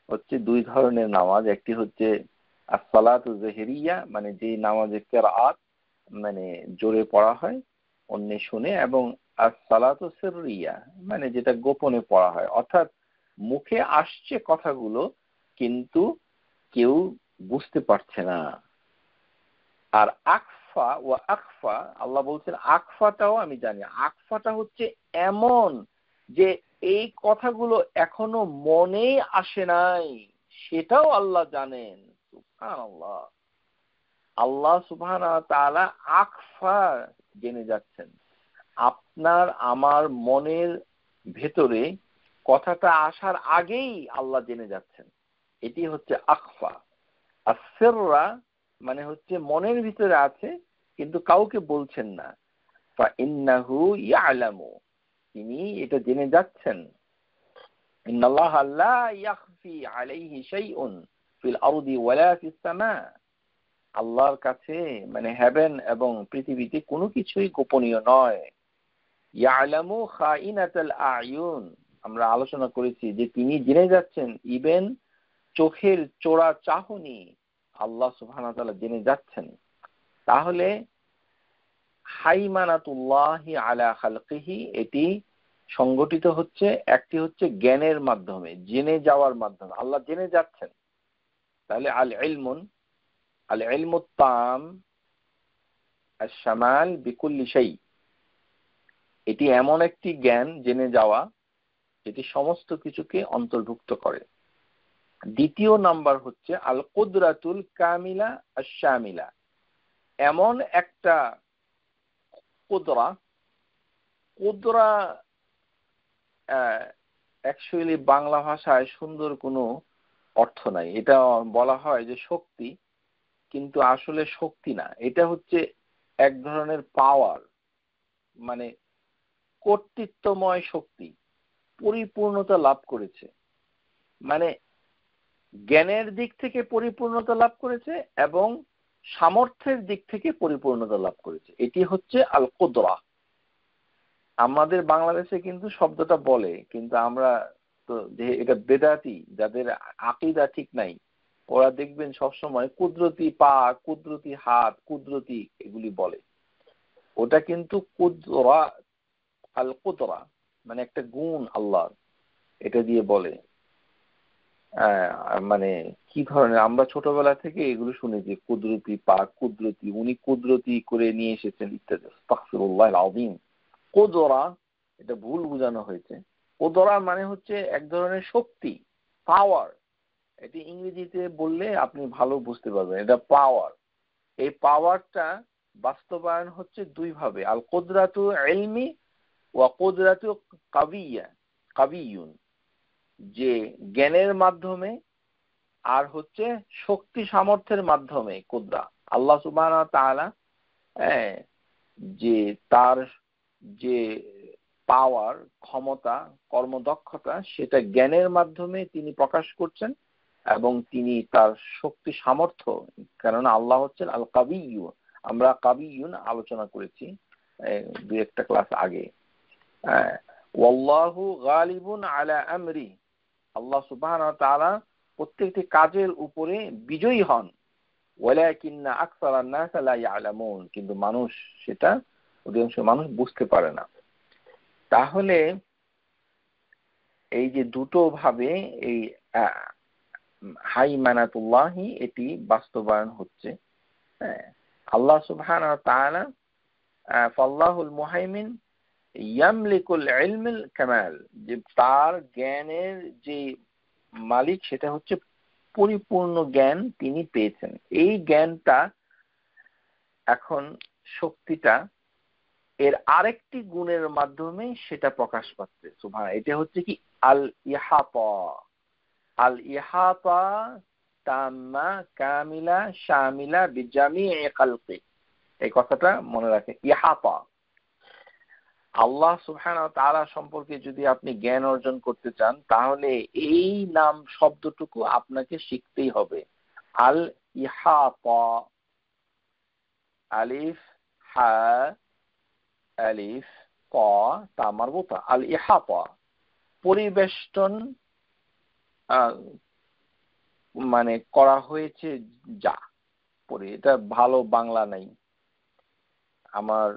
হচ্ছে দুই ধরনের নামাজ। একটি হচ্ছে as-salatu zahiriyya, মানে যে নামাজে কিরাআত মানে জোরে পড়া হয় অন্যে শুনে, এবং as-salatu sirriyya, মানে যেটা গোপনে পড়া হয়, অর্থাৎ মুখে আসছে কথাগুলো কিন্তু কেউ বুঝতে পারছে না। আর আকফা ও আকফা, আল্লাহ বলছেন আকফাটাও আমি জানি। আকফাটা হচ্ছে এমন যে এই কথাগুলো এখনো মনেই আসে নাই, সেটাও আল্লাহ জানেন। সুবহানাল্লাহ, আল্লাহ সুবহানাহু ওয়া তাআলা আকফা জেনে যাচ্ছেন। আপনার আমার মনের ভেতরে কথাটা আসার আগেই আল্লাহ জেনে যাচ্ছেন, এটি হচ্ছে আকফা। আর সিররা মানে হচ্ছে মনের ভিতরে আছে কিন্তু কাউকে বলছেন না। ফাইন্নাহু ইয়ালামু, তিনি এটা জেনে যাচ্ছেন। ইন্নাল্লাহা লা ইয়াখফি আলাইহি শাইউন ফিল আরদি ওয়ালা ফিস সামা, আল্লাহর কাছে মানে হেভেন এবং পৃথিবীতে কোনো কিছুই গোপনীয় নয়। ইয়ালামু খাইনাতাল আয়ুন, আমরা আলোচনা করেছি যে তিনি জেনে যাচ্ছেন ইভেন চোখের চোরা চাহনি আল্লাহ সুবহানাহু ওয়া তাআলা জেনে যাচ্ছেন। তাহলে হাইমানাতুল্লাহি আলা খালকিহি, এটি সংগঠিত হচ্ছে, একটি হচ্ছে জ্ঞানের মাধ্যমে, জেনে যাওয়ার মাধ্যমে, আল্লাহ জেনে যাচ্ছেন। তাহলে আল ইলমুন, আল ইলমুত তাম আশ-শামাল বিকুল্লি শাই, এটি এমন একটি জ্ঞান, জেনে যাওয়া যেটি সমস্ত কিছুকে অন্তর্ভুক্ত করে। দ্বিতীয় নাম্বার হচ্ছে আল কুদরাতুল কামিলা আশ-শামিলা, এমন একটা কুদরা, কুদরা অ্যাকচুয়ালি বাংলা ভাষায় সুন্দর কোনো অর্থ নাই। এটা বলা হয় যে শক্তি, কিন্তু আসলে শক্তি না, এটা হচ্ছে এক ধরনের পাওয়ার, মানে কর্তৃত্বময় শক্তি, পরিপূর্ণতা লাভ করেছে, মানে জ্ঞানের দিক থেকে পরিপূর্ণতা লাভ করেছে এবং সামর্থ্যের দিক থেকে পরিপূর্ণতা লাভ করেছে। এটি হচ্ছে আল কুদরা। আমাদের বাংলাদেশে কিন্তু শব্দটা বলে, কিন্তু আমরা তো যে এটা বেদাতি, যাদের আকীদা ঠিক নাই, ওরা দেখবেন সবসময় কুদরতি পা, কুদরতি হাত, কুদরতি এগুলি বলে। ওটা কিন্তু কুদরা, আল কুদরা মানে একটা গুণ আল্লাহর, এটা দিয়ে বলে। মানে কি ধরনের, আমরা ছোটবেলা থেকে এগুলো শুনেছি, কুদরতি পা, কুদরতি, উনি কুদরতি করে নিয়ে এসেছেন ইত্যাদি। আস্তাগফিরুল্লাহ আযীম। কুদরা এটা ভুল বোঝানো হয়েছে। কুদরা মানে হচ্ছে এক ধরনের শক্তি, পাওয়ার। এটি ইংরেজিতে বললে আপনি ভালো বুঝতে পারবেন, এটা পাওয়ার। এই পাওয়ারটা বাস্তবায়ন হচ্ছে দুই ভাবে, আল কুদরাতু ইলমি ওয়া কুদরাতু কাবিয়্যা, কাবিয়ুন, যে জ্ঞানের মাধ্যমে আর হচ্ছে শক্তি সামর্থ্যের মাধ্যমে কুদরা। আল্লাহ সুবহানাহু ওয়া তাআলা যে তার যে পাওয়ার, ক্ষমতা, কর্মদক্ষতা, সেটা জ্ঞানের মাধ্যমে তিনি প্রকাশ করছেন এবং তিনি তার শক্তি সামর্থ্য, কেননা আল্লাহ হচ্ছেন আল কাবিয়্যু। আমরা কাবিয়ুন আলোচনা করেছি দুই একটা ক্লাস আগে। ওয়াল্লাহু গালিবুন আলা আমরি, আল্লাহ সুবহানাহু ওয়া তাআলা প্রত্যেকটি কাজের উপরে বিজয়ী হন। ওয়ালাকিন্না আকসারান নাস লা ইয়ালামুন, কিন্তু মানুষ সেটা, অধিকাংশ মানুষ বুঝতে পারে না। তাহলে এই যে দুটো ভাবে এই হাইমানাতুল্লাহি এটি বাস্তবায়ন হচ্ছে। আল্লাহ সুবহানাহু ওয়া তাআলা ফাল্লাহুল মুহাইমিন ইয়ামলিকুল ইলমুল কামাল, যে তার জ্ঞানের যে মালিক সেটা হচ্ছে পরিপূর্ণ জ্ঞান তিনি পেয়েছেন। এই জ্ঞানটা এখন শক্তিটা এর আরেকটি গুণের মাধ্যমে সেটা প্রকাশ পাচ্ছে। সুবহান, এটা হচ্ছে কি আল ইহাতা। আল ইহাতা তাম্মা কামিলা শামিলা বিজামিই খালকি, এই কথাটা মনে রাখেন। ইহাতা, আল্লাহ সুবহানাহু ওয়া তাআলা সম্পর্কে যদি আপনি জ্ঞান অর্জন করতে চান, তাহলে এই নাম শব্দটুকু আপনাকে শিখতেই হবে। আল ইহাতা, আলিফ হা আলিফ তা, তা মারবুতা, আল ইহাতা পরিবেষ্টন মানে করা হয়েছে যা পরে। এটা ভালো বাংলা নাই আমার,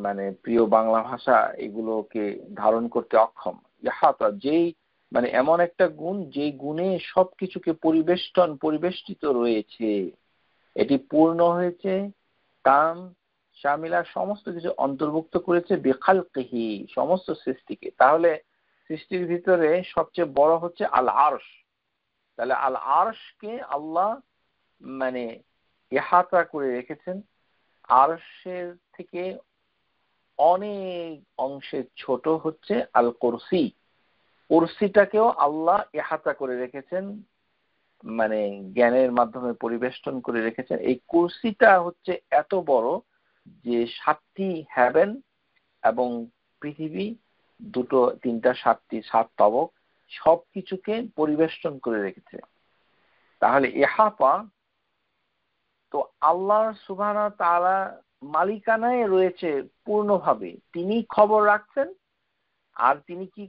মানে প্রিয় বাংলা ভাষা এগুলোকে ধারণ করতে অক্ষম। ইহাতা যেই, মানে এমন একটা গুণ যে গুণে সবকিছুকে পরিবেষ্টিত রয়েছে, এটি পূর্ণ হয়েছে, তাম শামিলা সমস্ত কিছু অন্তর্ভুক্ত করেছে, বিখালকিহি সমস্ত সৃষ্টিকে। তাহলে সৃষ্টির ভিতরে সবচেয়ে বড় হচ্ছে আল আরশ। তাহলে আল আরশকে আল্লাহ মানে ইহাতা করে রেখেছেন। আরশের থেকে অনেক অংশে ছোট হচ্ছে আল কুরসি। কুরসিটাকেও আল্লাহ ইহাতা করে রেখেছেন, মানে জ্ঞানের মাধ্যমে পরিবেষ্টন করে রেখেছেন। এই কুরসিটা হচ্ছে এত বড় যে 7টি হেভেন এবং পৃথিবী, দুটো তিনটা 7 তবক, সবকিছুকে পরিবেষ্টন করে রেখেছে। তাহলে ইহাতা তো আল্লাহ সুবহানাহু ওয়া তাআলা মালিকানায় রয়েছে পূর্ণভাবে। তিনি খবর রাখছেন, আর তিনি কি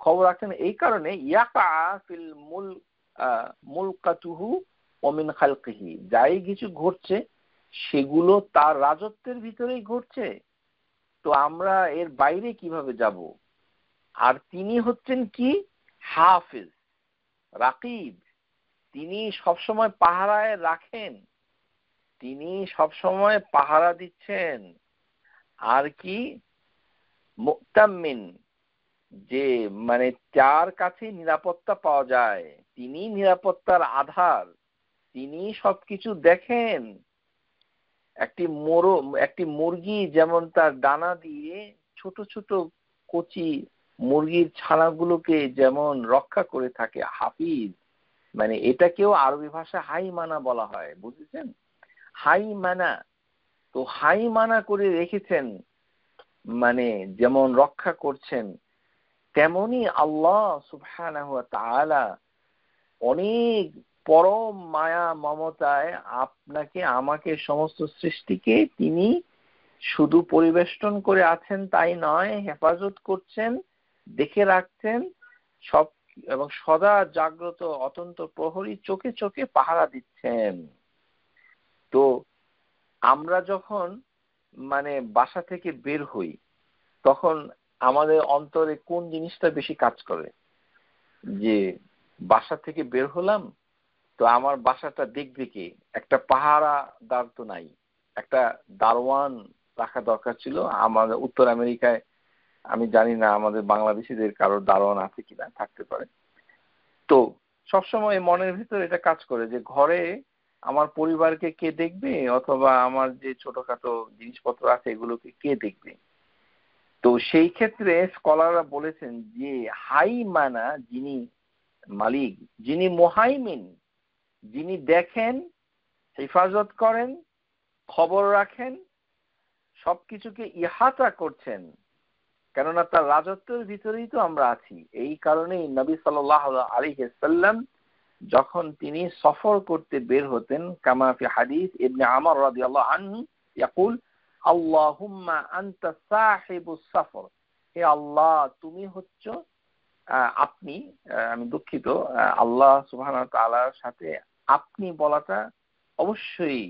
খবর রাখছেন এই কারণে ইয়াকা ফিল মুলকাতুহু ওয়া মিন খালকিহি, যাই কিছু ঘটছে সেগুলো তার রাজত্বের ভিতরেই ঘটছে, তো আমরা এর বাইরে কিভাবে যাব? আর তিনি হচ্ছেন কি হাফিজ, রাকিব, তিনি সবসময় পাহারায় রাখেন, তিনি সবসময় পাহারা দিচ্ছেন। আর কি মুতাম্মিন, যে মানে যার কাছে নিরাপত্তা পাওয়া যায়, তিনি নিরাপত্তার আধার, তিনি সবকিছু দেখেন। একটি মুরগি যেমন তার ডানা দিয়ে ছোট ছোট কচি মুরগির ছানাগুলোকে যেমন রক্ষা করে থাকে হাফিজ, মানে এটাকেও আরবি ভাষা হাইমানা বলা হয়, বুঝেছেন? হাইমানা, তো হাইমানা করে রেখেছেন, মানে যেমন রক্ষা করছেন, তেমনি আল্লাহ সুবহানাহু ওয়া তাআলা অনেক পরম মায়া মমতায় আপনাকে আমাকে সমস্ত সৃষ্টিকে তিনি শুধু পরিবেষ্টন করে আছেন তাই নয়, হেফাজত করছেন, দেখে রাখছেন সব, এবং সদা জাগ্রত অত্যন্ত প্রহরী চোখে চোখে পাহারা দিচ্ছেন। তো আমরা যখন মানে বাসা থেকে বের হই তখন আমাদের অন্তরে কোন জিনিসটা বেশি কাজ করে? যে বাসা থেকে বের হলাম, তো আমার বাসাটা দেখবে কে? একটা পাহারাদার তো নাই, একটা দারোয়ান রাখা দরকার ছিল। আমাদের উত্তর আমেরিকায় আমি জানি না আমাদের বাংলাদেশিদের কারোর দারোয়ান আছে কিনা, থাকতে পারে। তো সবসময় মনের ভিতর এটা কাজ করে যে ঘরে আমার পরিবারকে কে দেখবে, অথবা আমার যে ছোটখাটো জিনিসপত্র আছে এগুলোকে কে দেখবে। তো সেই ক্ষেত্রে স্কলাররা বলেছেন যে হাইমানা, যিনি মালিক, যিনি মুহাইমিন, যিনি দেখেন, হেফাজত করেন, খবর রাখেন, সবকিছুকে ইহাতা করছেন, কেননা তার রাজত্বের ভিতরেই তো আমরা আছি। এই কারণেই নবী সাল্লাল্লাহু আলাইহি ওয়াসাল্লাম যখন তিনি সফর করতে বের হতেন, কামা ফি হাদিস ইবনে আমর রাদিয়াল্লাহু আনহু ইয়াকুল আল্লাহুম্মা আনতা সাহিবুস সফর, হে আল্লাহ তুমি হচ্ছ আপনি, আমি দুঃখিত, আল্লাহ সুবহানাহু ওয়া তাআলার সাথে আপনি বলাটা অবশ্যই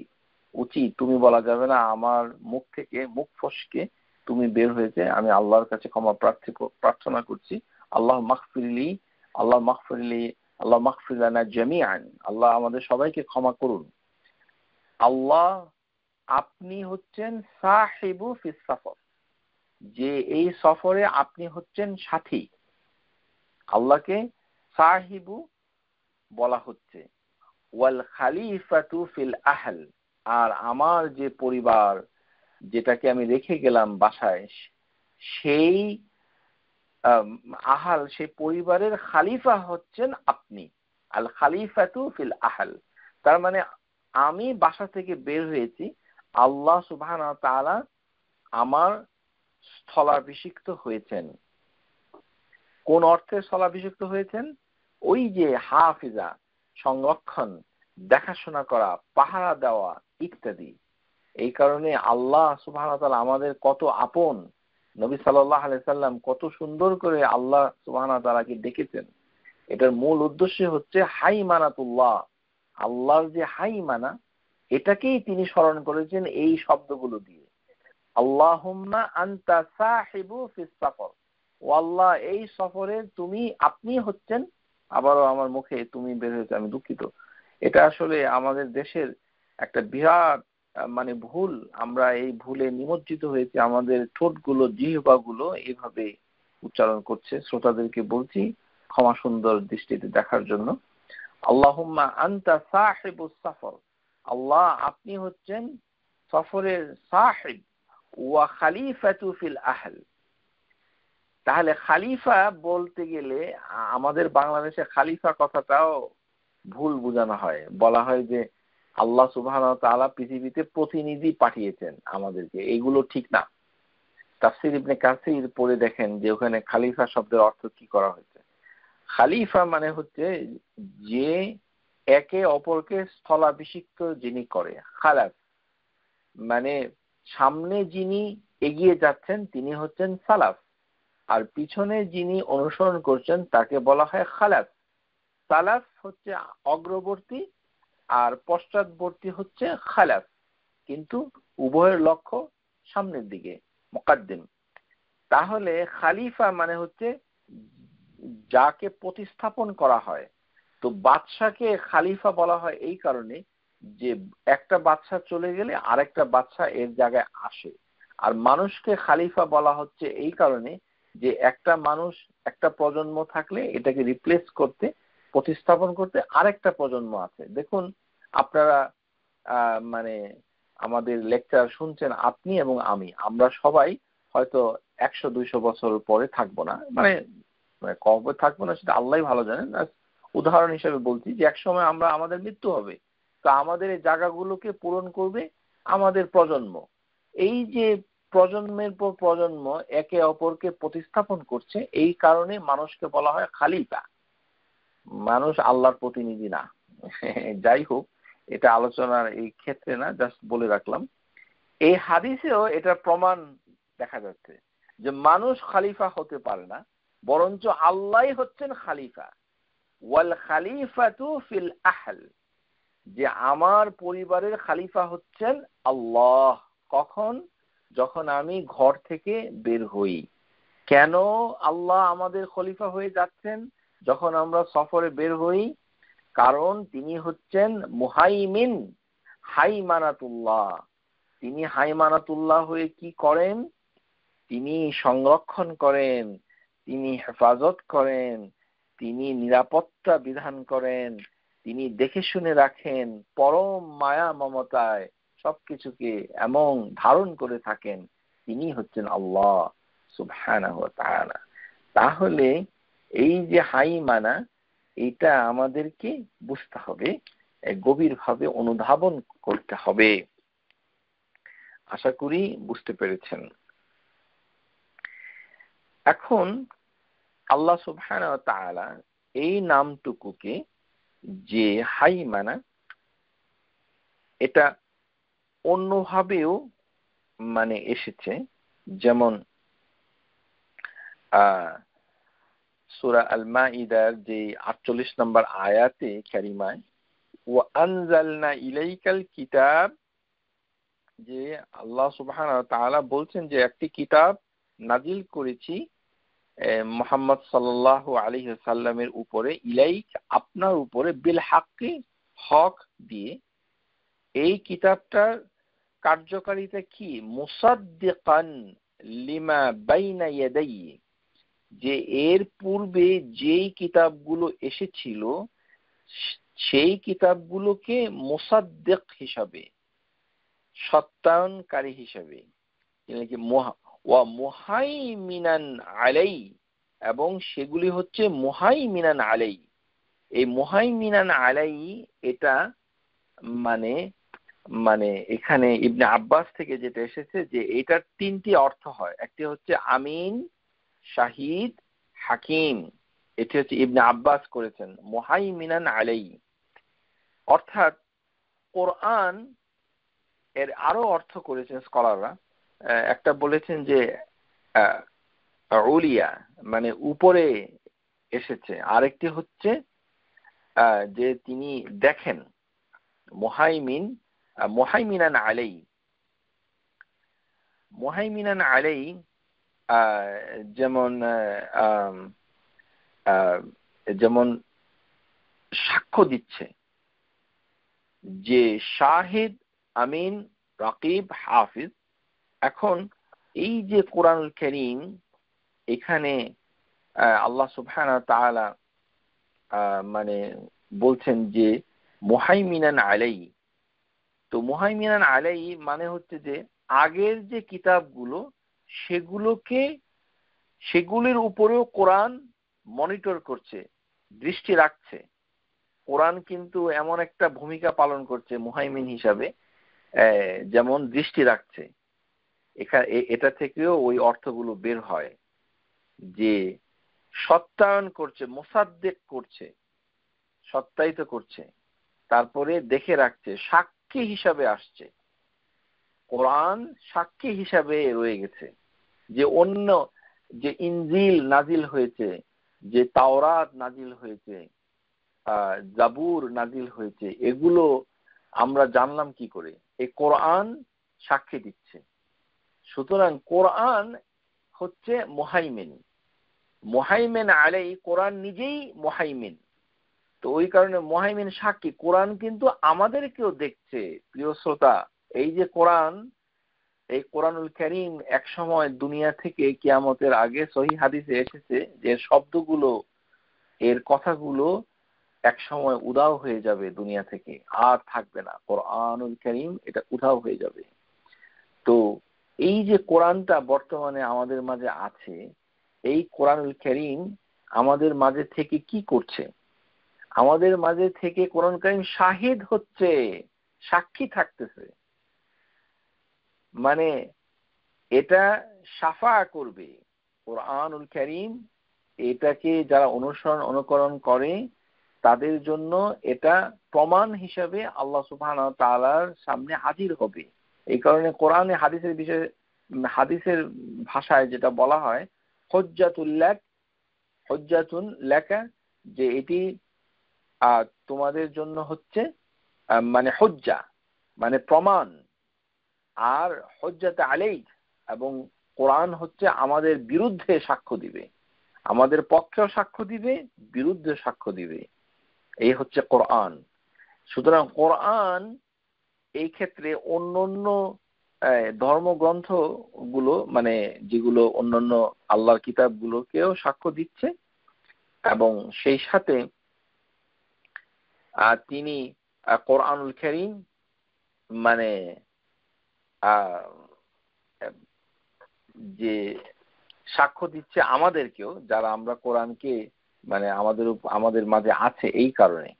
উচিত, তুমি বলা যাবে না। আমার মুখ থেকে মুখ ফসকে তুমি বের হয়েছে, আমি আল্লাহর কাছে ক্ষমা প্রার্থনা করছি। আল্লাহ মাগফিরলি, আল্লাহ মাগফিরলি, আল্লাহ মাগফির লানা জামিআন, আল্লাহ আমাদের সবাইকে ক্ষমা করুন। আল্লাহ আপনি হচ্ছেন সাহিবু ফিস সফর, যে এই সফরে আপনি হচ্ছেন সাথী। আল্লাহকে সাহিবু বলা হচ্ছে। ওয়াল খালিফাতু ফিল আহল, আর আমার যে পরিবার, যেটাকে আমি রেখে গেলাম বাসায়, সেই আহাল, সেই পরিবারের খালিফা হচ্ছেন আপনি। আল খালিফাতু ফিল আহল, তার মানে আমি বাসা থেকে বের হয়েছি, আল্লাহ সুবহানাহু ওয়া তাআলা আমার স্থলাভিষিক্ত হয়েছেন। কোন অর্থে স্থলাভিষিক্ত হয়েছেন? ওই যে হাফিজা, সংরক্ষণ, দেখাশোনা করা, পাহারা দেওয়া ইত্যাদি। এই কারণে আল্লাহ সুবহানাহু ওয়া তাআলা আমাদের কত আপন, নবী সাল্লাল্লাহু আলাইহি সাল্লাম কত সুন্দর করে আল্লাহ সুবহানাহু ওয়া তাআলাকে ডেকেছেন। এটার মূল উদ্দেশ্য হচ্ছে হাইমানাতুল্লাহ, আল্লাহর যে হাইমানা, এটাকেই তিনি স্মরণ করেছেন এই শব্দগুলো দিয়ে। আল্লাহুম্মা আনতা সাহিবু ফিস সফর, ও আল্লাহ এই সফরে তুমি, আপনি হচ্ছেন, আবারও আমার মুখে তুমি বের হয়েছে, আমি দুঃখিত। এটা আসলে আমাদের দেশের একটা বিরাট মানে ভুল, আমরা এই ভুলে নিমজ্জিত হয়েছি, আমাদের ঠোঁটগুলো, জিহ্বাগুলো এইভাবে উচ্চারণ করছে। শ্রোতাদেরকে বলছি ক্ষমা সুন্দর দৃষ্টিতে দেখার জন্য। আল্লাহুম্মা আনতা সাহিবুস সফর, আল্লাহ আপনি হচ্ছেন সফরের সাহিব, ওয়া খালিফাতু ফিল আহল। তাহলে খালিফা বলতে গেলে আমাদের বাংলাদেশে খালিফা কথাটাও ভুল বোঝানো হয়, বলা হয় যে আল্লাহ সুবহানাহু ওয়া তাআলা পৃথিবীতে প্রতিনিধি পাঠিয়েছেন আমাদেরকে, এগুলো ঠিক না। তাফসীর ইবনে কাসির পড়ে দেখেন যে ওখানে খালিফা শব্দের অর্থ কি করা হয়েছে। খালিফা মানে হচ্ছে যে একে অপরকে স্থলাভিষিক্ত যিনি করে, খালাফ মানে সামনে যিনি এগিয়ে যাচ্ছেন তিনি হচ্ছেন সালাফ, আর পিছনে যিনি অনুসরণ করছেন তাকে বলা হয় খালাফ। সালাফ হচ্ছে অগ্রবর্তী আর পশ্চাৎবর্তী হচ্ছে খালাফ, কিন্তু উভয়ের লক্ষ্য সামনের দিকে, মুকাদ্দিম। তাহলে খালিফা মানে হচ্ছে যাকে প্রতিস্থাপন করা হয়। তো বাদশাকে খালিফা বলা হয় এই কারণে যে একটা বাদশা চলে গেলে আরেকটা বাদশা এর জায়গায় আসে। আর মানুষকে খালিফা বলা হচ্ছে এই কারণে যে একটা মানুষ, একটা প্রজন্ম থাকলে এটাকে রিপ্লেস করতে, প্রতিস্থাপন করতে আরেকটা প্রজন্ম আছে। দেখুন আপনারা মানে আমাদের লেকচার শুনছেন আপনি এবং আমি, আমরা সবাই হয়তো 100-200 বছর পরে থাকবো না, মানে কবে থাকবো না সেটা আল্লাহ ভালো জানেন। উদাহরণ হিসেবে বলছি যে একসময় আমাদের মৃত্যু হবে, তো আমাদের এই জায়গাগুলোকে পূরণ করবে আমাদের প্রজন্ম। এই যে প্রজন্মের পর প্রজন্ম একে অপরকে প্রতিস্থাপন করছে, এই কারণে মানুষকে বলা হয় খালিফা। মানুষ আল্লাহর প্রতিনিধি না। যাই হোক, এটা আলোচনার এই ক্ষেত্রে না, জাস্ট বলে রাখলাম। এই হাদিসেও এটা প্রমাণ দেখা যাচ্ছে যে মানুষ খালিফা হতে পারে না, বরঞ্চ আল্লাহই হচ্ছেন খালিফা। ওয়াল খালিফাতু ফিল আহল, যে আমার পরিবারের খালিফা হচ্ছেন আল্লাহ। কখন? যখন আমি ঘর থেকে বের হই। কেন আল্লাহ আমাদের খলিফা হয়ে যাচ্ছেন যখন আমরা সফরে বের হই? কারণ তিনি হচ্ছেন মুহাইমিন, হাইমানাতুল্লাহ। তিনি হাইমানাতুল্লাহ হয়ে কি করেন? তিনি সংরক্ষণ করেন, তিনি হেফাজত করেন, তিনি নিরাপত্তা বিধান করেন, তিনি দেখে শুনে রাখেন, পরম মায়া মমতায় সবকিছুকে এমন ধারণ করে থাকেন। তিনি হচ্ছেন আল্লাহ সুবহানাহু ওয়া তাআলা। তাহলে এই যে হাইমানা, এটা আমাদেরকে বুঝতে হবে, গভীরভাবে অনুধাবন করতে হবে। আশা করি বুঝতে পেরেছেন। এখন আল্লাহ সুবহানাহু ওয়া তাআলা এই নামটুকুকে যে হাইমানা, এটা অন্যভাবেও মানে এসেছে। যেমন সূরা আল মাইদার যে 48 নম্বর আয়াতে কারিমায় ওয়া আনজালনা ইলাইকাল কিতাব, যে আল্লাহ সুবহানাহু ওয়া তাআলা বলছেন যে একটি কিতাব নাজিল করেছি মুহাম্মদ সাল্লাল্লাহু আলাইহি ওয়াসাল্লামের উপরে, ইলাইক আপনার উপরে, বিল হাক্কি হক দিয়ে। এই কিতাবটার কার্যকারিতা কি? মুসাদ্দিকান লিমা বাইনা ইয়াদাইহি, যে এর পূর্বে যেই কিতাবগুলো এসেছিল সেই কিতাবগুলোকে মুসাদ্দিক হিসাবে, সত্যায়নকারী হিসাবে, ওয়া মুহাইমিনান আলাই, এবং সেগুলি হচ্ছে মুহাইমিনান আলাই। এই মুহাইমিনান আলাই এটা মানে মানে এখানে ইবনে আব্বাস থেকে যেটা এসেছে যে এটার তিনটি অর্থ হয়। একটি হচ্ছে আমিন, শাহিদ, হাকিম। এটি হচ্ছে ইবনে আব্বাস করেছেন মুহাইমিনান আলাই। অর্থাৎ কোরআন এর আরো অর্থ করেছেন স্কলাররা। একটা বলেছেন যে উলিয়া মানে উপরে এসেছে, আরেকটি হচ্ছে যে তিনি দেখেন, মুহাইমিনান আলাই। মুহাইমিনান আলাই যেমন যেমন সাক্ষ্য দিচ্ছে যে শাহিদ, আমিন, রাকিব, হাফিজ। এখন এই যে কোরআনুল কারীম, এখানে আল্লাহ সুবহানাহু ওয়া তাআলা মানে বলছেন যে মুহাইমিনান আলাই। তো মুহাইমিনান আলাই মানে হচ্ছে যে আগের যে কিতাবগুলো সেগুলির উপরেও কোরআন মনিটর করছে, দৃষ্টি রাখছে। কোরআন কিন্তু এমন একটা ভূমিকা পালন করছে মুহাইমিন হিসাবে, যেমন দৃষ্টি রাখছে। এটা থেকেও ওই অর্থগুলো বের হয় যে সত্যায়ন করছে, মুসাদ্দিক করছে, সত্যায়িত করছে, তারপরে দেখে রাখছে, সাক্ষী হিসাবে আসছে। কোরআন সাক্ষী হিসাবে রয়ে গেছে যে অন্য যে ইনজিল নাজিল হয়েছে, যে তাওরাত নাজিল হয়েছে, জাবুর নাজিল হয়েছে, এগুলো আমরা জানলাম কি করে? এই কোরআন সাক্ষী দিচ্ছে। সুতরাং কোরআন হচ্ছে মুহাইমিন, মুহাইমিন আলাই, কোরআন নিজেই মুহাইমিন। তো ওই কারণে মুহাইমিন সাক্ষী, কোরআন কিন্তু আমাদেরকেও দেখছে। প্রিয় শ্রোতা, এই যে কোরআন, এই কোরআনুল কারীম এক সময় দুনিয়া থেকে কিয়ামতের আগে সহিহ হাদিসে এসেছে যে শব্দগুলো, এর কথাগুলো এক সময় উধাও হয়ে যাবে দুনিয়া থেকে, আর থাকবে না। কোরআনুল কারীম এটা উধাও হয়ে যাবে। তো এই যে কোরআনটা বর্তমানে আমাদের মাঝে আছে, এই কোরআনুল কারীম আমাদের মাঝে থেকে কি করছে? আমাদের মাঝে থেকে কোরআন কারীম শাহিদ হচ্ছে, সাক্ষী থাকতেছে। মানে এটা সাফা করবে। কোরআনুল কারীম এটাকে যারা অনুসরণ অনুকরণ করে তাদের জন্য এটা প্রমাণ হিসাবে আল্লাহ সুবহানাহু ওয়া তাআলার সামনে হাজির হবে। এই কারণে কোরআনে হাদিসের বিষয়ে, হাদিসের ভাষায় যেটা বলা হয় হুজ্জাতুল লাক, হুজ্জাতুন লাকা, যে এটি তোমাদের জন্য হচ্ছে মানে হুজ্জা মানে প্রমাণ, আর হুজ্জাত আলাইক, এবং কোরআন হচ্ছে আমাদের বিরুদ্ধে সাক্ষ্য দিবে, আমাদের পক্ষেও সাক্ষ্য দিবে, বিরুদ্ধে সাক্ষ্য দিবে। এই হচ্ছে কোরআন। সুতরাং কোরআন এই ক্ষেত্রে অন্যান্য ধর্মগ্রন্থ গুলো, মানে যেগুলো অন্যান্য আল্লাহর কিতাবগুলোকেও সাক্ষ্য দিচ্ছে, এবং সেই সাথে তিনি কোরআনুল কারীম মানে যে সাক্ষ্য দিচ্ছে আমাদেরকেও, যারা আমরা কোরআনকে মানে আমাদের মাঝে আছে এই কারণে।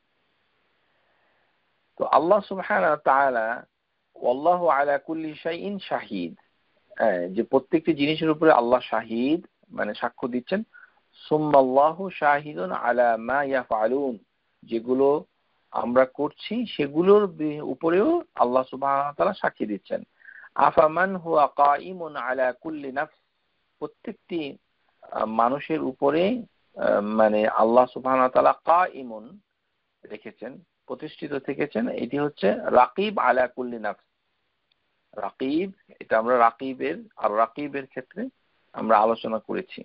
তো আল্লাহ সুবহানাহু ওয়া তাআলা ওয়াল্লাহু আলা কুল্লি শাইইন শাহিদ, যে প্রত্যেকটি জিনিসের উপরে আল্লাহ শাহিদ মানে সাক্ষ্য দিচ্ছেন। সুম্মাল্লাহু শাহিদুন আলা মা ইয়াফআলুন, যেগুলো আমরা করছি সেগুলোর উপরেও আল্লাহ সুবহানাহু ওয়া তাআলা সাক্ষী দিচ্ছেন। আফামান হুয়া কাইমুন আলা কুল্লি নাফস, প্রত্যেকটি মানুষের উপরে মানে আল্লাহ সুবহানাহু ওয়া তাআলা কাইমুন রেখেছেন, প্রতিষ্ঠিত থেকেছেন। এটি হচ্ছে রাকিব আলা কুল্লি নাফস। রাকিব, এটা আমরা রাকিবের আর রাকিবের ক্ষেত্রে আমরা আলোচনা করেছি,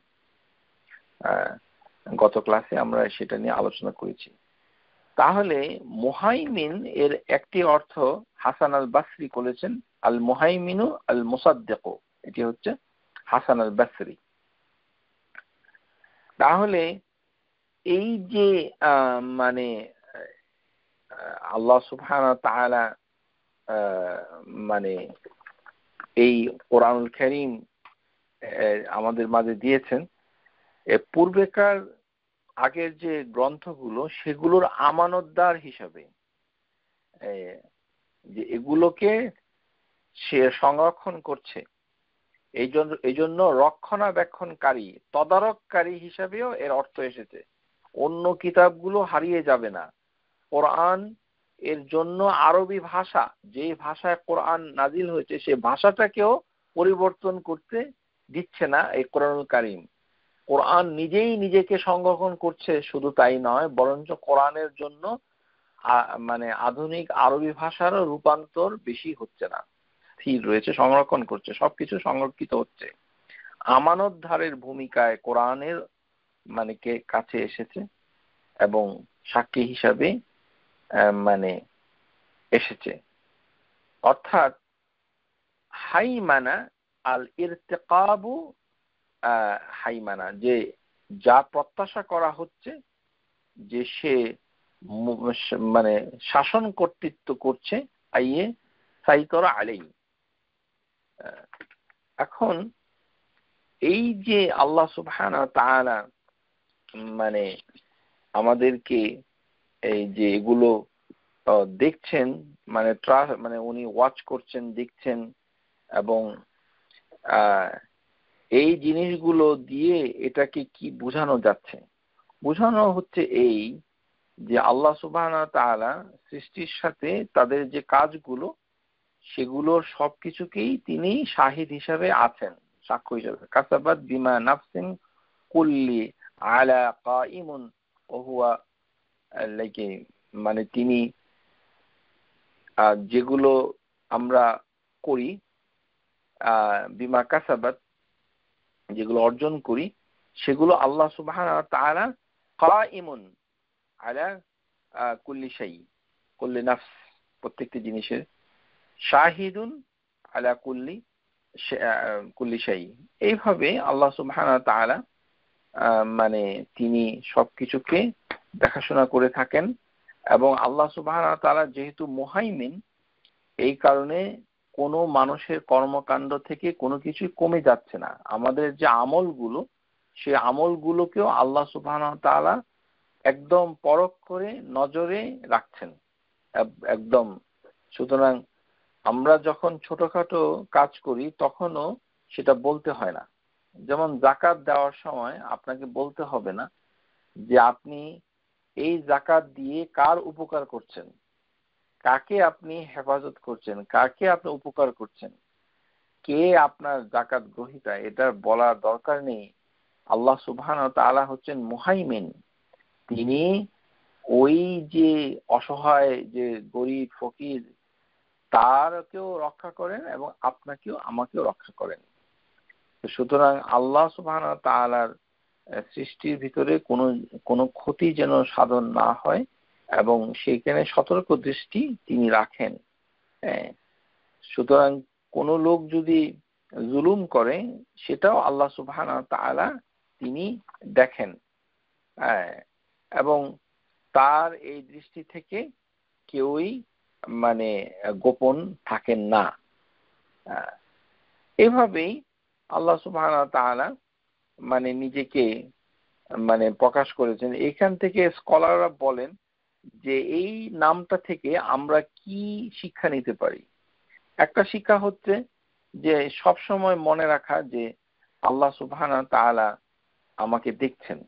গত ক্লাসে আমরা সেটা নিয়ে আলোচনা করেছি। তাহলে মুহাইমিন এর একটি অর্থ হাসান আল বাসরি করেছেন আল মুহাইমিনু আল মুসাদ্দিক, এটি হচ্ছে হাসান আল বাসরি। তাহলে এই যে মানে আল্লাহ সুবহানাহু ওয়া তাআলা মানে এই কোরআনুল কারীম আমাদের মাঝে দিয়েছেন, পূর্বেকার আগের যে গ্রন্থগুলো সেগুলোর আমানতদার হিসাবে, যে এগুলোকে সে সংরক্ষণ করছে, এই জন্য রক্ষণাবেক্ষণকারী, তদারককারী হিসাবেও এর অর্থ এসেছে। অন্য কিতাবগুলো হারিয়ে যাবে না। কোরআন এর জন্য আরবি ভাষা, যে ভাষায় কোরআন নাজিল হয়েছে সে ভাষাটাকেও পরিবর্তন করতে দিচ্ছে না এই কোরআনুল কারীম। কোরআন নিজেই নিজেকে সংরক্ষণ করছে, শুধু তাই নয়, বরঞ্চ কোরআনের জন্য মানে আধুনিক আরবি ভাষারও রূপান্তর বেশি হচ্ছে না, স্থির রয়েছে, সংরক্ষণ করছে, সবকিছু সংরক্ষিত হচ্ছে। আমানতধারের ভূমিকায় কোরআনের মানে কাছে এসেছে এবং সাক্ষী হিসাবে মানে এসেছে। অর্থাৎ হাইমানা আল ইরতিকাবু, হাইমানা যে যা প্রত্যাশা করা হচ্ছে যে সে মানে শাসন কর্তৃত্ব করছে, আইয়ে সাইতরা আলাই। এখন এই যে আল্লাহ সুবহানাহু ওয়া তাআলা মানে আমাদেরকে এই যে এগুলো দেখছেন, মানে মানে উনি ওয়াচ করছেন, দেখছেন, এবং এই জিনিসগুলো দিয়ে এটাকে কি বোঝানো যাচ্ছে? বোঝানো হচ্ছে এই যে আল্লাহ সুবহানাহু ওয়া তাআলা সৃষ্টির সাথে তাদের যে কাজগুলো সেগুলোর সবকিছুকেই তিনি শাহিদ হিসাবে আছেন, সাক্ষ্য হিসাবে। কাসাবাত বিমা নাফসিন কুল্লি আলা কাইমুন ওয়া হুয়া লাইকে, মানে তিনি যেগুলো আমরা করি, বিমা কাসাবাত যেগুলো অর্জন করি, সেগুলো আল্লাহ সুবহানাহু ওয়া তাআলা কাইমুন আলা কুল্লি শাই, কুল্লি নাফস, প্রত্যেকটি জিনিসের, শাহিদুন আলা কুল্লি কুল্লি শাই। এইভাবে আল্লাহ সুবহানাহু ওয়া তাআলা মানে তিনি সবকিছুকে দেখাশোনা করে থাকেন। এবং আল্লাহ সুবহানাহু ওয়া তাআলা যেহেতু মুহাইমিন, এই কারণে কোনো মানুষের কর্মকাণ্ড থেকে কোনো কিছু কমে যাচ্ছে না। আমাদের যে আমলগুলো, সেই আমলগুলোকেও আল্লাহ সুবহানাহু ওয়া তাআলা একদম পরখ করে নজরে রাখছেন একদম। সুতরাং আমরা যখন ছোটখাটো কাজ করি তখনও সেটা বলতে হয় না। যেমন যাকাত দেওয়ার সময় আপনাকে বলতে হবে না যে আপনি এই যাকাত দিয়ে কার উপকার করছেন, কাকে আপনি হেফাজত করছেন, কাকে আপনি উপকার করছেন, কে আপনার যাকাত গ্রহীতা, এটা বলার দরকার নেই। আল্লাহ সুবহানাহু ওয়া তাআলা হচ্ছেন মুহাইমিন। তিনি ওই যে অসহায়, যে গরিব ফকির, তারকেও রক্ষা করেন এবং আপনাকেও আমাকেও রক্ষা করেন। সুতরাং আল্লাহ সুবহানাহু ওয়া তাআলার সৃষ্টির ভিতরে কোনো ক্ষতি যেন সাধন না হয় এবং সেইখানে সতর্ক দৃষ্টি তিনি রাখেন। সুতরাং কোন লোক যদি জুলুম করে সেটাও আল্লাহ সুবহানাহু ওয়া তাআলা তিনি দেখেন, এবং তার এই দৃষ্টি থেকে কেউই মানে গোপন থাকেন না। এভাবেই আল্লাহ সুবহানাহু ওয়া তাআলা মানে নিজেকে মানে প্রকাশ করেছেন। এখান থেকে স্কলাররা বলেন যে এই নামটা থেকে আমরা কি শিক্ষা নিতে পারি। একটা শিক্ষা হচ্ছে যে সব সময় মনে রাখা যে আল্লাহ সুবহানাহু ওয়া তাআলা আমাকে দেখছেন।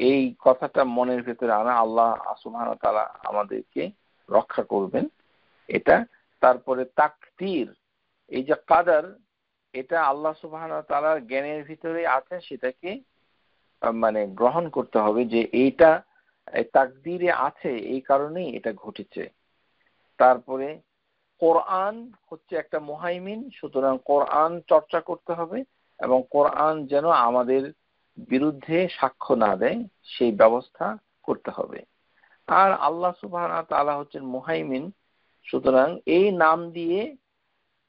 এই কথাটা মনের ভেতরে আনা, আল্লাহ সুবহানাহু ওয়া তাআলা আমাদেরকে রক্ষা করবেন এটা। তারপরে তাকদীর, এই যে কাদার, এটা আল্লাহ সুবহানাহু ওয়া তাআলার জ্ঞানের ভিতরে আছে, সেটাকে মানে গ্রহণ করতে হবে যে এইটা তাকদীরে আছে, এই কারণেই এটা ঘটেছে। তারপরে কোরআন হচ্ছে একটা মুহাইমিন, সুতরাং কোরআন চর্চা করতে হবে এবং কোরআন যেন আমাদের বিরুদ্ধে সাক্ষ্য না দেয় সেই ব্যবস্থা করতে হবে। আর আল্লাহ সুবহানাহু ওয়া তাআলা হচ্ছেন মুহাইমিন, সুতরাং এই নাম দিয়ে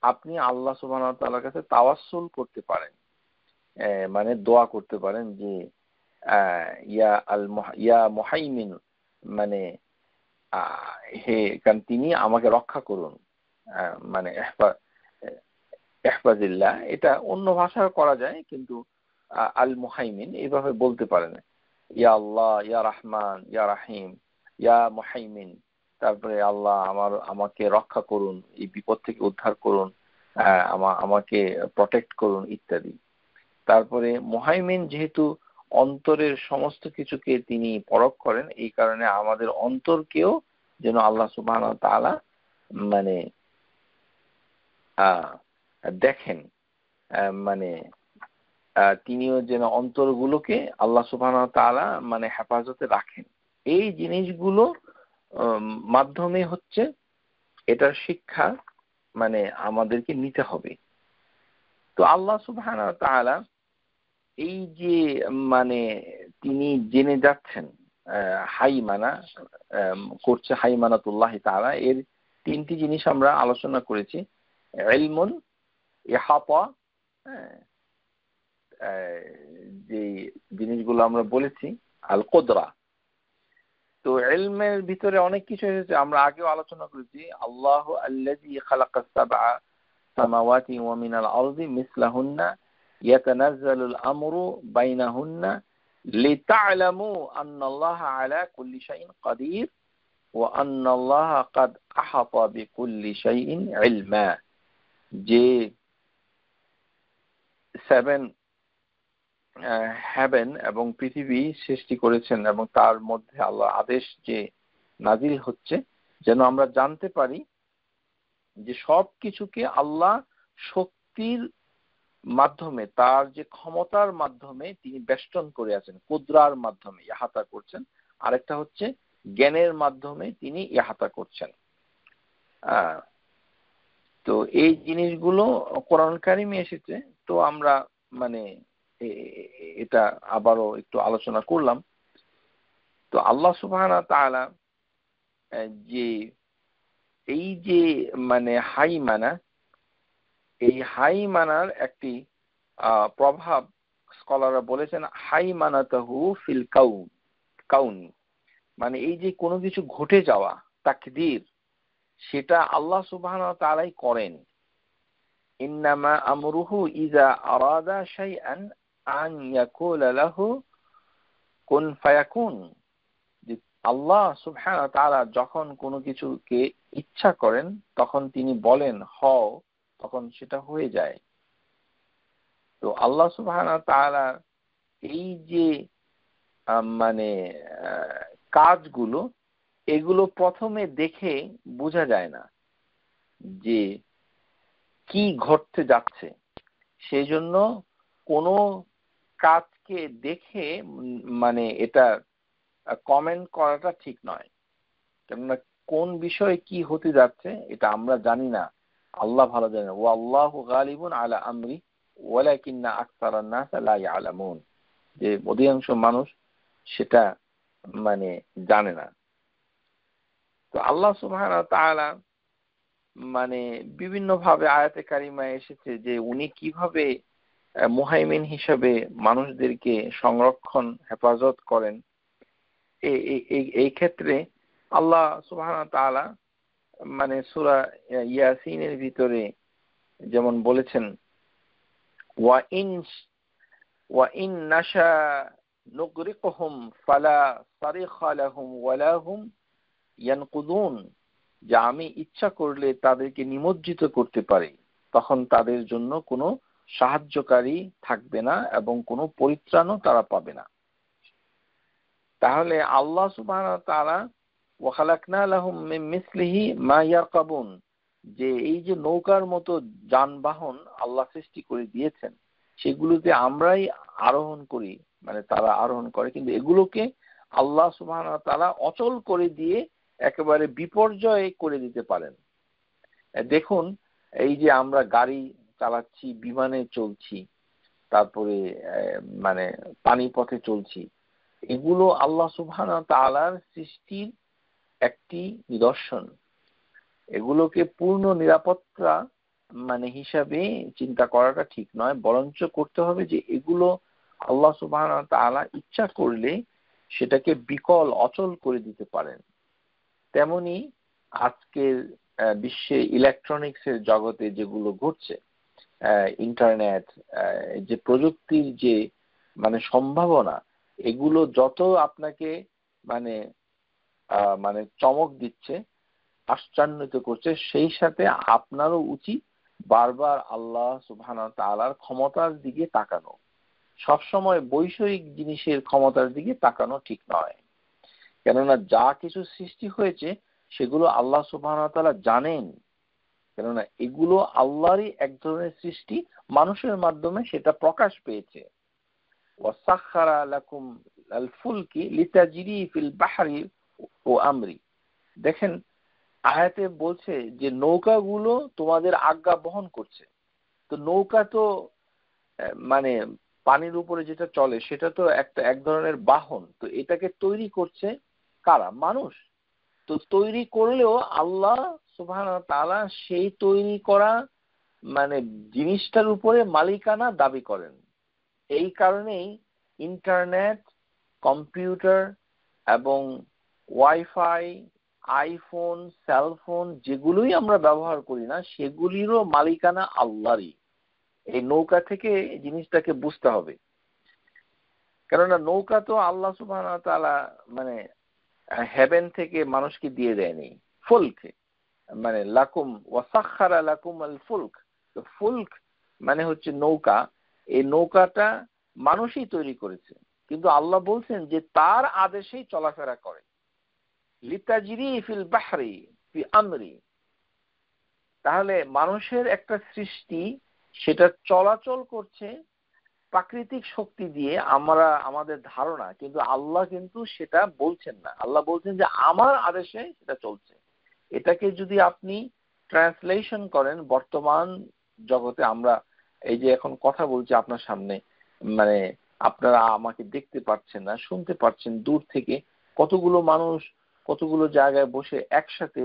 আপনি আল্লাহ সুবহানাহু ওয়া তাআলার কাছে তাওয়াসসুল করতে পারেন, মানে দোয়া করতে পারেন যে ইয়া মুহাইমিন, মানে হে, কারণ তিনি আমাকে রক্ষা করুন, মানে ইহফাজিল্লাহ। এটা অন্য ভাষায় করা যায়, কিন্তু আল মুহাইমিন এইভাবে বলতে পারেন। ইয়া আল্লাহ, ইয়া রহমান, ইয়া রাহিম, ইয়া মুহাইমিন। তারপরে আল্লাহ আমাকে রক্ষা করুন, এই বিপদ থেকে উদ্ধার করুন, আমাকে প্রটেক্ট করুন ইত্যাদি। তারপরে মুহাইমিন যেহেতু অন্তরের সমস্ত কিছুকে তিনি পরখ করেন, এই কারণে আমাদের অন্তরকেও যেন আল্লাহ সুবহানাহু ওয়া তাআলা মানে দেখেন, মানে তিনিও যেন অন্তরগুলোকে আল্লাহ সুবহানাহু ওয়া তাআলা মানে হেফাজতে রাখেন। এই জিনিসগুলো মাধ্যমে হচ্ছে এটার শিক্ষা মানে আমাদেরকে নিতে হবে। তো আল্লাহ সুবহানাহু ওয়া তাআলা এই যে মানে তিনি জেনে যাচ্ছেন, হাইমানা করছে, হাইমানাতুল্লাহ তাআলা, এর তিনটি জিনিস আমরা আলোচনা করেছি। ইলমুন, ইহাতা, যে জিনিসগুলো আমরা বলেছি, আল কুদরা। তো ইলমের ভিতরে অনেক কিছু এসেছে, আমরা আগেও আলোচনা করেছি। আল্লাহু আল্লাযী খালাকাস সাবআ সামাওয়াতি ওয়া মিনাল আরদি মিসলাহুন্না ইয়াতানাজ্জালুল আমরু বাইনাহুন্না লিতা'লামু আন্নাল্লাহা আলা কুল্লি শাইইন কাদির ওয়া আন্নাল্লাহা ক্বাদ আহাতা বিকুল্লি শাইইন ইলমা। যে 7 হেভেন এবং পৃথিবী সৃষ্টি করেছেন এবং তার মধ্যে আল্লাহ আদেশ যে নাজিল হচ্ছে যেন আমরা জানতে পারি যে সব কিছুকে আল্লাহ শক্তির মাধ্যমে, তার যে ক্ষমতার মাধ্যমে তিনি বেষ্টন করে আছেন, কুদরার মাধ্যমে ইহাতা করছেন। আরেকটা হচ্ছে জ্ঞানের মাধ্যমে তিনি ইহাতা করছেন। তো এই জিনিসগুলো কোরআন কারিমে এসেছে। তো আমরা মানে এটা আবারও একটু আলোচনা করলাম। তো আল্লাহ সুবহানাহু ওয়া তাআলা যে এই যে মানে হাইমানা, এই হাইমানার একটি প্রভাব স্কলাররা বলেছেন, হাইমানাতাহু ফিল কাউন, মানে এই যে কোনো কিছু ঘটে যাওয়া, তাকদীর, সেটা আল্লাহ সুবহানাহু ওয়া তাআলাই করেন। ইন্নামা আমরুহু ইযা আরাদা শাইআন আন ইয়াকুলা লাহু কুন ফায়াকুন। আল্লাহ সুবহানাহু ওয়া তাআলা যখন কোনো কিছুকে ইচ্ছা করেন তখন তিনি বলেন হও, তখন সেটা হয়ে যায়। তো আল্লাহ সুবহানাহু ওয়া তাআলা এই যে মানে কাজগুলো, এগুলো প্রথমে দেখে বোঝা যায় না যে কি ঘটতে যাচ্ছে। সেই জন্য কোনো কাজকে দেখে মানে এটা কমেন্ট করাটা ঠিক নয়। কেননা কোন বিষয়ে কি হতে যাচ্ছে এটা আমরা জানি না, আল্লাহ ভালো জানেন। ওয়াল্লাহু গালিবুন আলা আমরি ওয়ালাকিন্না আকসারান নাস লা ইয়ালামুন, যে অধিকাংশ মানুষ সেটা মানে জানে না। তো আল্লাহ সুবহানাহু ওয়া তাআলা মানে বিভিন্ন ভাবে আয়াতে কারিমায় এসেছে যে উনি কিভাবে মুহাইমিন হিসেবে মানুষদেরকে সংরক্ষণ হেফাজত করেন। এই ক্ষেত্রে আল্লাহ সুবহানাহু ওয়া তাআলা মানে সূরা ইয়াসিনের ভিতরে যেমন বলেছেন, ওয়া ইন নাশা নুগরিকহুম ফালা সারিখা লাহুম ওয়ালা হুম ইয়ানকুদুন, যে আমি ইচ্ছা করলে তাদেরকে নিমজ্জিত করতে পারি, তখন তাদের জন্য কোনো সাহায্যকারী থাকবে না এবং কোনো পরিত্রাণও তারা পাবে না। তাহলে আল্লাহ সুবহানাহু ওয়া তাআলা ওয়া খালাকনা লাহুম মিন মিসলিহি মা ইয়ারকাবুন, যে এই যে নৌকার মতো যানবাহন আল্লাহ সৃষ্টি করে দিয়েছেন, সেগুলোতে আমরাই আরোহণ করি, মানে তারা আরোহণ করে, কিন্তু এগুলোকে আল্লাহ সুবহানাহু ওয়া তাআলা অচল করে দিয়ে একেবারে বিপর্যয় করে দিতে পারেন। দেখুন, এই যে আমরা গাড়ি চালাচ্ছি, বিমানে চলছি, তারপরে মানে পানি পথে চলছি, এগুলো আল্লাহ সুবহানাহু ওয়া তাআলার সৃষ্টির একটি নিদর্শন। এগুলোকে পূর্ণ নিরাপত্তা মানে হিসাবে চিন্তা করাটা ঠিক নয়, বরঞ্চ করতে হবে যে এগুলো আল্লাহ সুবহানাহু ওয়া তাআলা ইচ্ছা করলে সেটাকে বিকল অচল করে দিতে পারেন। তেমনি আজকের বিশ্বে ইলেকট্রনিক্সের জগতে যেগুলো ঘটছে, ইন্টারনেট, যে প্রযুক্তির যে মানে সম্ভাবনা, এগুলো যত আপনাকে মানে মানে চমক দিচ্ছে, আশ্চর্যান্বিত করছে, সেই সাথে আপনারও উচিত বারবার আল্লাহ সুবহানাহু ওয়া তাআলার ক্ষমতার দিকে তাকানো। সবসময় বৈষয়িক জিনিসের ক্ষমতার দিকে তাকানো ঠিক নয়। কেননা যা কিছু সৃষ্টি হয়েছে সেগুলো আল্লাহ সুবহানাহু ওয়া তাআলা জানেন, কেননা এগুলো আল্লাহরই এক ধরনের সৃষ্টি, মানুষের মাধ্যমে সেটা প্রকাশ পেয়েছে। ওয়াসাখখারা লাকুম আল ফুলকি লিতাজরি ফিল বাহরি ও আমরি। দেখেন আয়াতে বলছে যে নৌকাগুলো তোমাদের আজ্ঞা বহন করছে। তো নৌকা তো মানে পানির উপরে যেটা চলে সেটা তো এক ধরনের বাহন। তো এটাকে তৈরি করছে কারা? মানুষ। তো তৈরি করলেও আল্লাহ সুবহানাহু ওয়া তাআলা সেই তৈরি করা মানে জিনিসটার উপরে মালিকানা দাবি করেন। এই কারণেই ইন্টারনেট, কম্পিউটার এবং ওয়াইফাই, আইফোন, সেলফোন যেগুলোই আমরা ব্যবহার করি না, সেগুলিরও মালিকানা আল্লাহরই। এই নৌকা থেকে জিনিসটাকে বুঝতে হবে। কেননা নৌকা তো আল্লাহ সুবহানাহু ওয়া তাআলা মানে হেভেন থেকে মানুষকে দিয়ে দেয়নি, ফুলকে মানে লাকুম ওয়াসাখখারা লাকুম আল ফুলক। তো ফুলক মানে হচ্ছে নৌকা। এই নৌকাটা মানুষই তৈরি করেছে, কিন্তু আল্লাহ বলছেন যে তার আদেশেই চলাফেরা করে। লিতাজরি ফিল বাহরি ফি আমরি। তাহলে মানুষের একটা সৃষ্টি, সেটা চলাচল করছে প্রাকৃতিক শক্তি দিয়ে, আমরা আমাদের ধারণা, কিন্তু আল্লাহ কিন্তু সেটা বলছেন না। আল্লাহ বলছেন যে আমার আদেশে সেটা চলছে। এটাকে যদি আপনি ট্রান্সলেশন করেন বর্তমান জগতে, আমরা এই যে এখন কথা বলছি আপনার সামনে, মানে আপনারা আমাকে দেখতে পাচ্ছেন না, শুনতে পাচ্ছেন দূর থেকে, কতগুলো মানুষ কতগুলো জায়গায় বসে একসাথে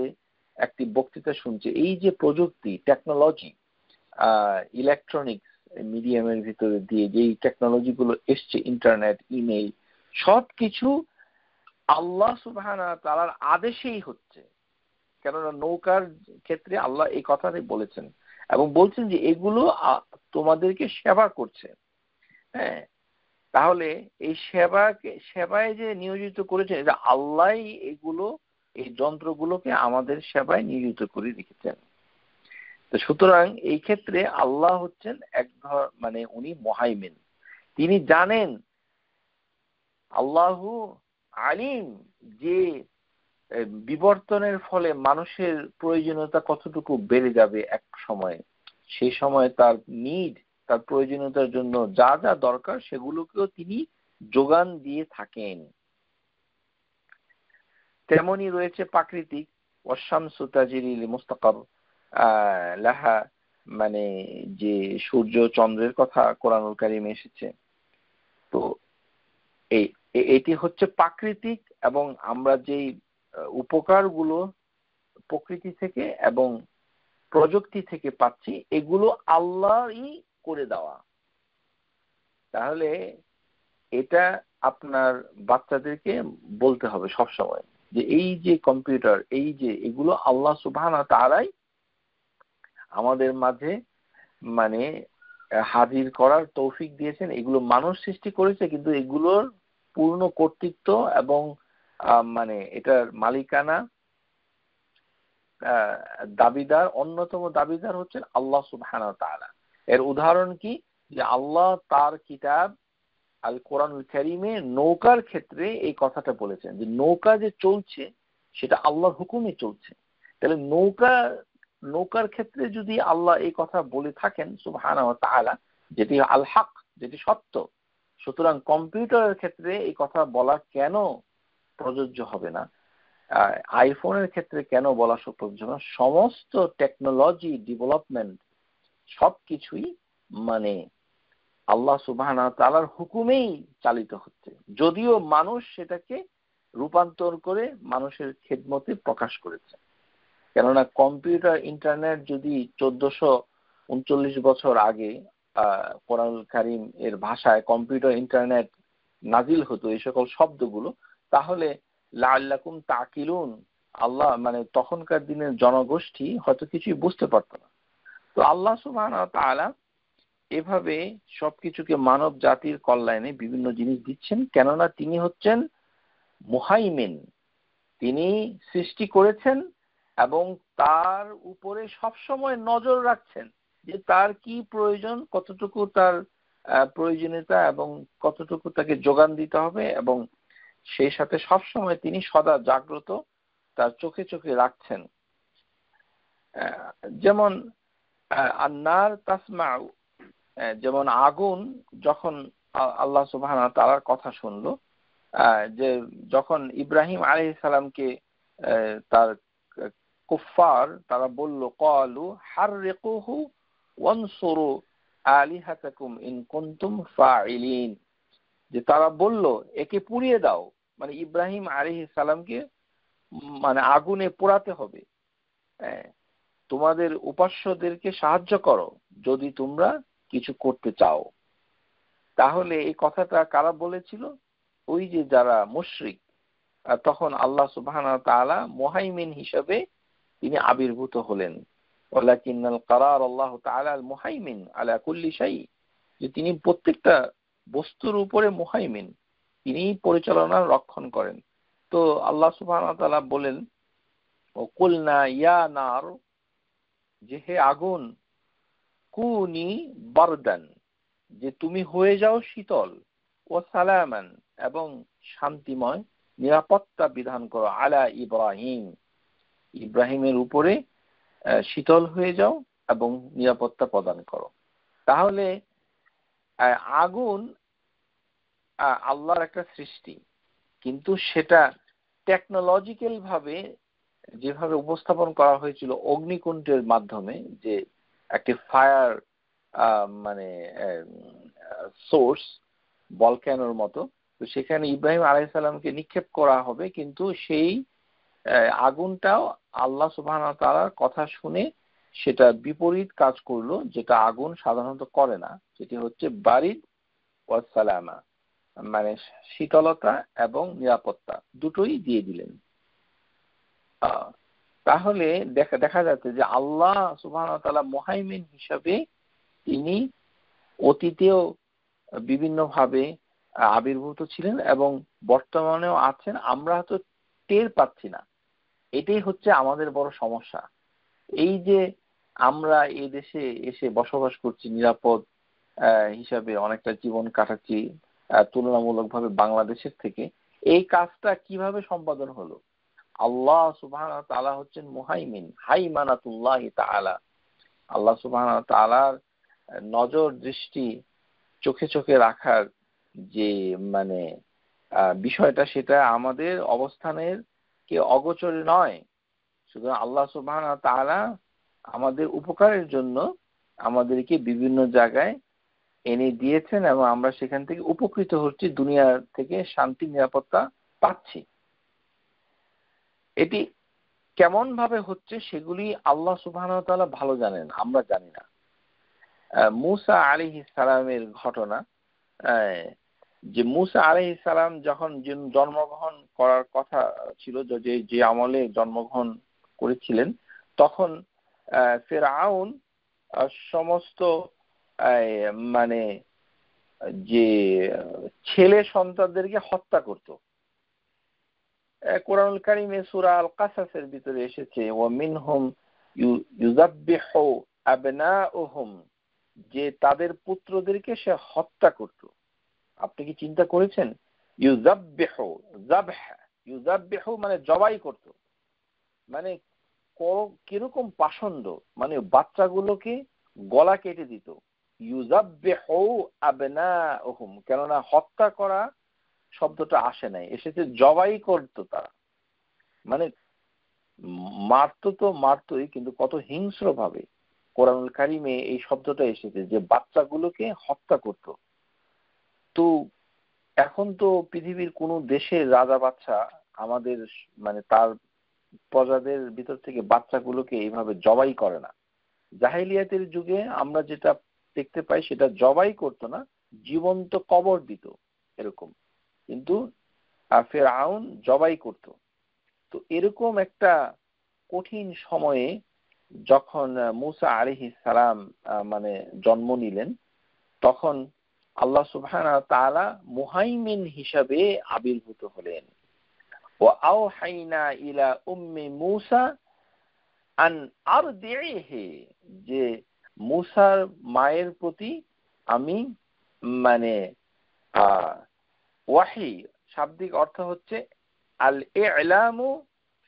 একটি বক্তৃতা শুনছে। এই যে প্রযুক্তি, টেকনোলজি, ইলেকট্রনিক্স মিডিয়ামের ভিতরে দিয়ে যেই টেকনোলজি গুলো এসছে, ইন্টারনেট, ইমেইল, সবকিছু আল্লাহ সুবহানাহু ওয়া তাআলার আদেশেই হচ্ছে। কেননা নৌকার ক্ষেত্রে আল্লাহ এই কথাটাই বলেছেন এবং বলছেন যে এগুলো তোমাদেরকে সেবা করছে। হ্যাঁ, তাহলে এই সেবায় যে নিয়োজিত করেছেন, এটা আল্লাহ এগুলো, এই যন্ত্রগুলোকে আমাদের সেবায় নিয়োজিত করে রেখেছেন। তো সুতরাং এই ক্ষেত্রে আল্লাহ হচ্ছেন মানে উনি মুহাইমিন, তিনি জানেন, আল্লাহু আলিম, যে বিবর্তনের ফলে মানুষের প্রয়োজনীয়তা কতটুকু বেড়ে যাবে এক সময়, সেই সময় তার তার প্রয়োজনীয়তার জন্য যা যা দরকার সেগুলোকেও তিনি যোগান দিয়ে থাকেন। তেমনি রয়েছে প্রাকৃতিক, ওয়াশ-শামসু তাজরি লিমুস্তাকার লাহা, মানে যে সূর্য চন্দ্রের কথা কোরআনুল কারীমে এসেছে। তো এটি হচ্ছে প্রাকৃতিক, এবং আমরা যেই উপকারগুলো প্রকৃতি থেকে এবং প্রযুক্তি থেকে পাচ্ছি এগুলো আল্লাহই করে দেওয়া। তাহলে এটা আপনার বাচ্চাদেরকে বলতে হবে সব সময় যে এই যে কম্পিউটার, এই যে এগুলো আল্লাহ সুবহানাহু ওয়া তাআলাই আমাদের মাঝে মানে হাজির করার তৌফিক দিয়েছেন। এগুলো মানুষ সৃষ্টি করেছে, কিন্তু এগুলোর পূর্ণ কর্তৃত্ব এবং মানে এটার মালিকানা দাবিদার, অন্যতম দাবিদার হচ্ছেন আল্লাহ সুবহানাহু ওয়া তাআলা। এর উদাহরণ কি, যে আল্লাহ তার কিতাব আল কোরআনুল কারীমে নৌকার ক্ষেত্রে এই কথাটা বলেছেন যে নৌকা যে চলছে সেটা আল্লাহর হুকুমে চলছে। তাহলে নৌকার ক্ষেত্রে যদি আল্লাহ এই কথা বলে থাকেন সুবহানাহু ওয়া তাআলা, যেটি আল হক, যেটি সত্য, সুতরাং কম্পিউটারের ক্ষেত্রে এই কথা বলা কেন প্রযোজ্য হবে না, আইফোনের ক্ষেত্রে কেন বলা প্রযোজ্য না? সমস্ত টেকনোলজি ডেভেলপমেন্ট সবকিছুই মানে আল্লাহ সুবহানাহু ওয়া তাআলার হুকুমেই চালিত হচ্ছে, যদিও মানুষ সেটাকে রূপান্তর করে মানুষের খেদমতে প্রকাশ করেছে। কেননা কম্পিউটার ইন্টারনেট যদি 1439 বছর আগে কোরআনুল কারীম এর ভাষায় কম্পিউটার ইন্টারনেট নাজিল হতো, এই সকল শব্দগুলো, তাহলে লাআল্লাকুম তাকিলুন, আল্লাহ মানে তখনকার দিনের জনগোষ্ঠী হয়তো কিছুই বুঝতে পারতো না। তো আল্লাহ সুবহানাহু ওয়া তাআলা এভাবে সবকিছুকে মানব জাতির কল্যাণে বিভিন্ন জিনিস দিচ্ছেন, কেননা তিনি হচ্ছেন মুহাইমিন, তিনি সৃষ্টি করেছেন এবং তার উপরে সবসময় নজর রাখছেন যে তার কি প্রয়োজন, কতটুকু তার প্রয়োজনীয়তা এবং কতটুকু তাকে যোগান দিতে হবে, এবং সেই সাথে সবসময় তিনি সদা জাগ্রত, তার চোখে চোখে রাখছেন। যেমন আন্নার তাসমাউ, যেমন আগুন যখন আল্লাহ সুবহানাহু ওয়া তাআলার কথা শুনলো, যে যখন ইব্রাহিম আলাইহিস সালামকে তার কুফফার তারা বলল ক্বালু হাররিকুহু ওয়ানসুরু আলিহাতাকুম ইন কুনতুম ফাইলিন, যে তারা বলল একে পুড়িয়ে দাও, মানে ইব্রাহিম আলাইহিস সালামকে মানে আগুনে পোড়াতে হবে, তোমাদের উপাস্যদেরকে সাহায্য করো যদি তোমরা কিছু করতে চাও। তাহলে এই কথাটা কারা বলেছিল? ওই যে যারা মুশরিক। তখন আল্লাহ সুবহানাহু ওয়া তাআলা মুহাইমিন হিসেবে তিনি আবির্ভূত হলেন। ওয়ালাকিন্নাল কারার আল্লাহু তাআলা আল মুহাইমিন আলা কুল্লি শাই, যে তিনি প্রত্যেকটা বস্তুর উপরে মুহাইমিন, তিনি পরিচালনা রক্ষণ করেন। তো আল্লাহ সুবহানাহু ওয়া তাআলা বলেন ওয়াকুলনা ইয়া নার, যে হে আগুন, কুনি বারদান, যে তুমি হয়ে যাও শীতল, ও সালামান, এবং শান্তিময় নিরাপত্তা বিধান করো, আলা ইব্রাহিম, ইব্রাহিমের উপরে শীতল হয়ে যাও এবং নিরাপত্তা প্রদান করো। তাহলে আগুন আল্লাহর একটা সৃষ্টি, কিন্তু সেটা টেকনোলজিক্যাল ভাবে যেভাবে উপস্থাপন করা হয়েছিল অগ্নিকুণ্ডের মাধ্যমে, যে একটি ফায়ার মানে সোর্স, ভলক্যানোর মতো, তো সেখানে ইব্রাহিম আলাইহিস সালামকে নিক্ষেপ করা হবে, কিন্তু সেই আগুনটাও আল্লাহ সুবহানাহু ওয়া তাআলার কথা শুনে সেটা বিপরীত কাজ করলো, যেটা আগুন সাধারণত করে না, যেটি হচ্ছে বারিদ ওয়াস সালামা, মানে শীতলতা এবং নিরাপত্তা দুটোই দিয়ে দিলেন। তাহলে দেখা যাচ্ছে যে আল্লাহ সুবহানাহু ওয়া তাআলা মুহাইমিন হিসাবে তিনি অতীতেও বিভিন্নভাবে আবির্ভূত ছিলেন এবং বর্তমানেও আছেন, আমরা হয়তো টের পাচ্ছি না। এটাই হচ্ছে আমাদের বড় সমস্যা। এই যে আমরা এই দেশে এসে বসবাস করছি, নিরাপদ হিসাবে অনেকটা জীবন কাটাচ্ছি তুলনামূলকভাবে বাংলাদেশের থেকে, এই কাজটা কিভাবে সম্পাদন হলো? আল্লাহ সুবহানাহু ওয়া তাআলা হচ্ছেন মুহাইমিন, হাইমানাতুল্লাহি তাআলা। আল্লাহ সুবহানাহু ওয়া তাআলার নজর দৃষ্টি চোখে চোখে রাখার যে মানে বিষয়টা, সেটা আমাদের অবস্থানের কে অগোচরে নয়। সুতরাং আল্লাহ সুবহানাহু ওয়া তাআলা আমাদের উপকারের জন্য আমাদেরকে বিভিন্ন জায়গায় এনে দিয়েছেন এবং আমরা সেখান থেকে উপকৃত হচ্ছি, দুনিয়া থেকে শান্তি নিরাপত্তা পাচ্ছি। এটি কেমন ভাবে হচ্ছে সেগুলি আল্লাহ সুবহানাহু ওয়া তাআলা ভালো জানেন, আমরা জানি না। মূসা আলাইহিস সালামের ঘটনা, যে মূসা আলাইহিস সালাম যখন জন্মগ্রহণ করার কথা ছিল, যে আমলে জন্মগ্রহণ করেছিলেন, তখন ফিরআউন সমস্ত মানে যে ছেলে সন্তানদেরকে হত্যা করত। কোরআনুল কারীমে সূরা আল কাসাসের ভিতরে এসেছে, ওয়া মিনহুম ইউযাব্বিহু আবনাউহুম, যে তাদের পুত্রদেরকে সে হত্যা করত। আপনি কি চিন্তা করেছেন? ইউযাব্বিহু, যাবহ, ইউযাব্বিহু মানে জবাই করত, মানে কিরকম পাষণ্ড, মানে বাচ্চাগুলোকে গলা কেটে দিত। ইউযাব্বিহু আবনাউহুম, কেননা হত্যা করা শব্দটা আসে নাই, এসেছে জবাই করতো তারা, মানে মারতোই, কিন্তু কত হিংস্র ভাবে কোরআনুল কারীমে এই শব্দটা এসেছে, যে বাচ্চাগুলোকে হত্যা করত। তো এখন তো পৃথিবীর কোন দেশের রাজা বাচ্চা আমাদের মানে তার প্রজাদের ভিতর থেকে বাচ্চাগুলোকে এইভাবে জবাই করে না। জাহেলিয়াতের যুগে আমরা যেটা দেখতে পাই, সেটা জবাই করতো না, জীবন্ত কবর দিত এরকম, কিন্তু ফিরআউন জবাই করত। তো এরকম একটা কঠিন সময়ে যখন মূসা আলাইহিস সালাম মানে জন্ম নিলেন, তখন আল্লাহ সুবহানাহু ওয়া তাআলা মুহাইমিন হিসাবে আবির্ভূত হলেন। ওয়া আওহাইনা ইলা উম্মি মূসা আন আরদিহি, যে মূসার মায়ের প্রতি আমি মানে ওয়াহি, শাব্দিক অর্থ হচ্ছে আল ইলামু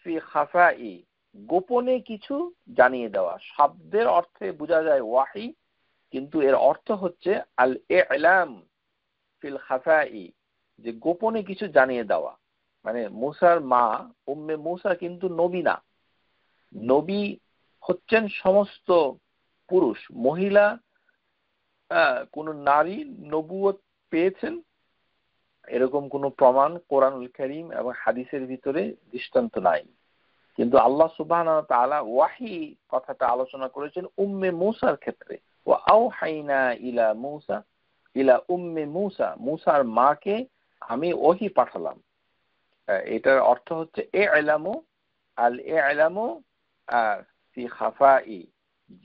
ফি খাফাই, গোপনে কিছু জানিয়ে দেওয়া। শব্দের অর্থে বোঝা যায় ওয়াহি, কিন্তু এর অর্থ হচ্ছে আল ইলাম ফিল খাফাই, যে গোপনে কিছু জানিয়ে দেওয়া। মানে মূসার মা উম্মে মূসা কিন্তু নবী না, নবী হচ্ছেন সমস্ত পুরুষ। মহিলা কোন নারী নবুয়ত পেয়েছেন এরকম কোন প্রমাণ কোরআনুল কারীম এবং হাদিসের ভিতরে দৃষ্টান্ত নাই। কিন্তু আল্লাহ সুবহানাহু ওয়া তাআলা ওয়াহি কথাটা আলোচনা করেছেন উম্মে মূসার ক্ষেত্রে। ওয়া আওহাইনা ইলা মূসা ইলা উম্মে মূসা, মূসার মাকে আমি ওহী পাঠালাম। এটার অর্থ হচ্ছে ইলামু, আল ইলামু ফি খাফাই,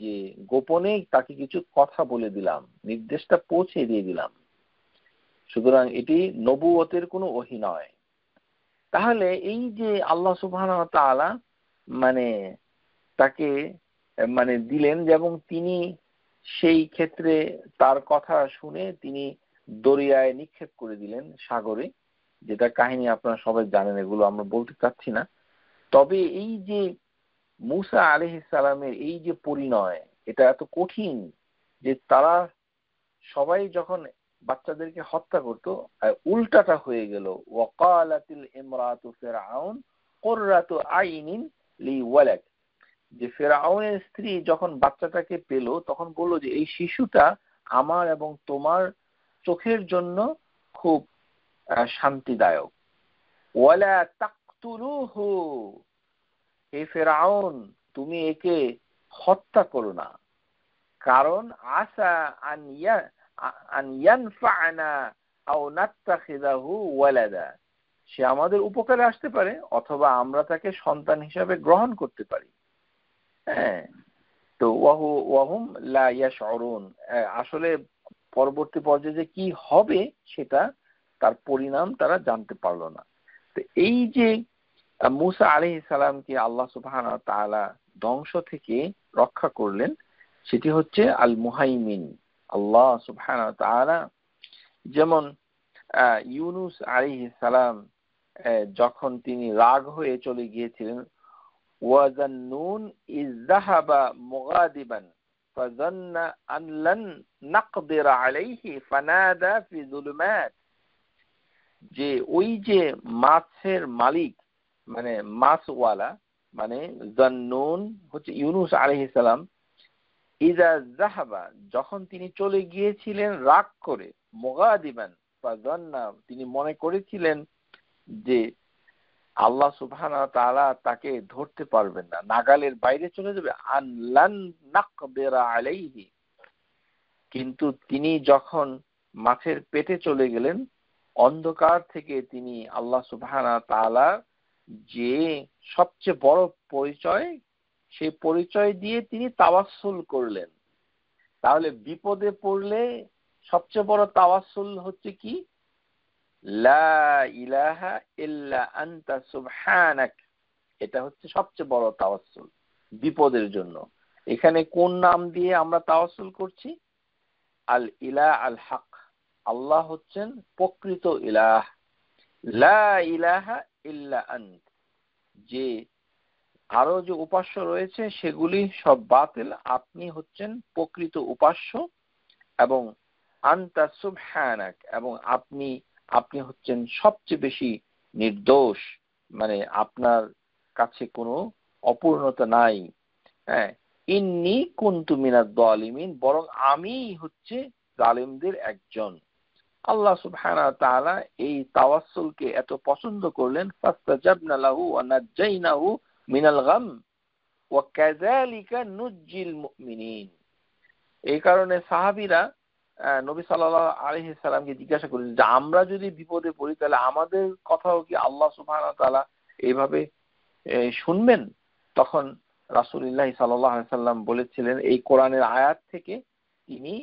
যে গোপনে তাকে কিছু কথা বলে দিলাম, নির্দেশটা পৌঁছে দিয়ে দিলাম। সুতরাং এটি নবুয়তের কোনো ওহী নয়। তাহলে এই যে আল্লাহ সুবহানাহু ওয়া তাআলা মানে তাকে মানে দিলেন, এবং তিনি সেই ক্ষেত্রে তার কথা শুনে তিনি দরিয়ায় নিক্ষেপ করে দিলেন, সাগরে, যেটা কাহিনী আপনারা সবাই জানেন, এগুলো আমরা বলতে চাচ্ছি না। তবে এই যে মূসা আলাইহিস সালামের এই যে পরিণয়, এটা এত কঠিন যে তারা সবাই যখন বাচ্চাদেরকে হত্যা করত, উল্টাটা হয়ে গেল। ওয়াকালাতিল ইমরাতু ফিরআউন কুররাতু আইনিন লি ওয়ালাদ, যে ফিরআউনের স্ত্রী যখন বাচ্চাটাকে পেল, তখন বলল যে এই শিশুটা আমার এবং তোমার চোখের জন্য খুব শান্তিদায়ক। ওয়ালা তাকতুলুহু, হে ফিরআউন তুমি একে হত্যা করো না, কারণ আসা আন ইয়ানফা'না আও নাত্তাখিযাহু ওয়ালাদা, সে আমাদের উপকারে আসতে পারে, অথবা আমরা তাকে সন্তান হিসাবে গ্রহণ করতে পারি। হ্যাঁ, তো ওয়াহুম লা ইয়াশউরুন, আসলে পরবর্তী পর্যায়ে যে কি হবে সেটা, তার পরিণাম তারা জানতে পারলো না। তো এই যে মূসা আলাইহিস সালামকে আল্লাহ সুবহানাহু ওয়া তাআলা ধ্বংস থেকে রক্ষা করলেন, সেটি হচ্ছে আল মুহাইমিন আল্লাহ সুবহানাহু ওয়া তাআলা। যেমন ইউনূস আলাইহিস সালাম যখন তিনি রাগ হয়ে চলে গিয়েছিলেন, ওয়াজান্নুন ইয যাহাবা মুগাদিবান ফাযান্না আন লান নাকদির আলাইহি ফানাদা ফি যুলুমাত, যে ওই যে মাছের মালিক, মানে মাছওয়ালা, মানে জান্নুন হচ্ছে ইউনূস আলাইহিস সালাম, ইযা যাহাবা যখন তিনি চলে গিয়েছিলেন রাগ করে, মুগাদিবান ফাযান্না তিনি মনে করেছিলেন যে আল্লাহ সুবহানাহু ওয়া তাআলা তাকে ধরতে পারবেন না, নাগালের বাইরে চলে যাবে, আন লান নাকদিরা আলাইহি, কিন্তু তিনি যখন মাছের পেটে চলে গেলেন, অন্ধকার থেকে তিনি আল্লাহ সুবহানাহু ওয়া তাআলা যে সবচেয়ে বড় পরিচয়, সেই পরিচয় দিয়ে তিনি তাওয়াসসুল করলেন। তাহলে বিপদে পড়লে সবচেয়ে বড় তাওয়াসসুল হচ্ছে কি? লা ইলাহা ইল্লা আনতা সুবহানাক, এটা হচ্ছে সবচেয়ে বড় তাওয়াসসুল বিপদের জন্য। এখানে কোন নাম দিয়ে আমরা তাওয়াসসুল করছি? আল ইলাহ আল হক, আল্লাহ হচ্ছেন প্রকৃত ইলাহ। লা ইলাহা ইল্লা আন্ত, যে আরো যে উপাস্য রয়েছে সেগুলি সব বাতিল, আপনি হচ্ছেন প্রকৃত উপাস্য, এবং আনতা সুবহানাক, এবং আপনি হচ্ছেন সবচেয়ে বেশি নির্দোষ, মানে আপনার কাছে কোনো অপূর্ণতা নাই। হ্যাঁ, ইন্নী কুনতু মিনাজ জালিমিন, বরং আমি হচ্ছে জালিমদের একজন। আল্লাহ সুবহানাহু ওয়া তাআলা এই তাওয়াসসুলকে এত পছন্দ করলেন, ফাস্তাজাবনা লাহু ওয়া নাজ্জাইনাহু মিনাল গাম ওয়া কাযালিকা নুজ্জিল মুমিনিন। এই কারণে সাহাবীরা নবী সাল্লাল্লাহু আলাইহি সাল্লামকে জিজ্ঞাসা করেন যে আমরা যদি বিপদে পড়ি তাহলে আমাদের কথাও কি আল্লাহ সুবহানাহু ওয়া তাআলা এইভাবে শুনবেন? তখন রাসূলুল্লাহ সাল্লাল্লাহু আলাইহি সাল্লাম বলেছিলেন, এই কোরআনের আয়াত থেকে তিনি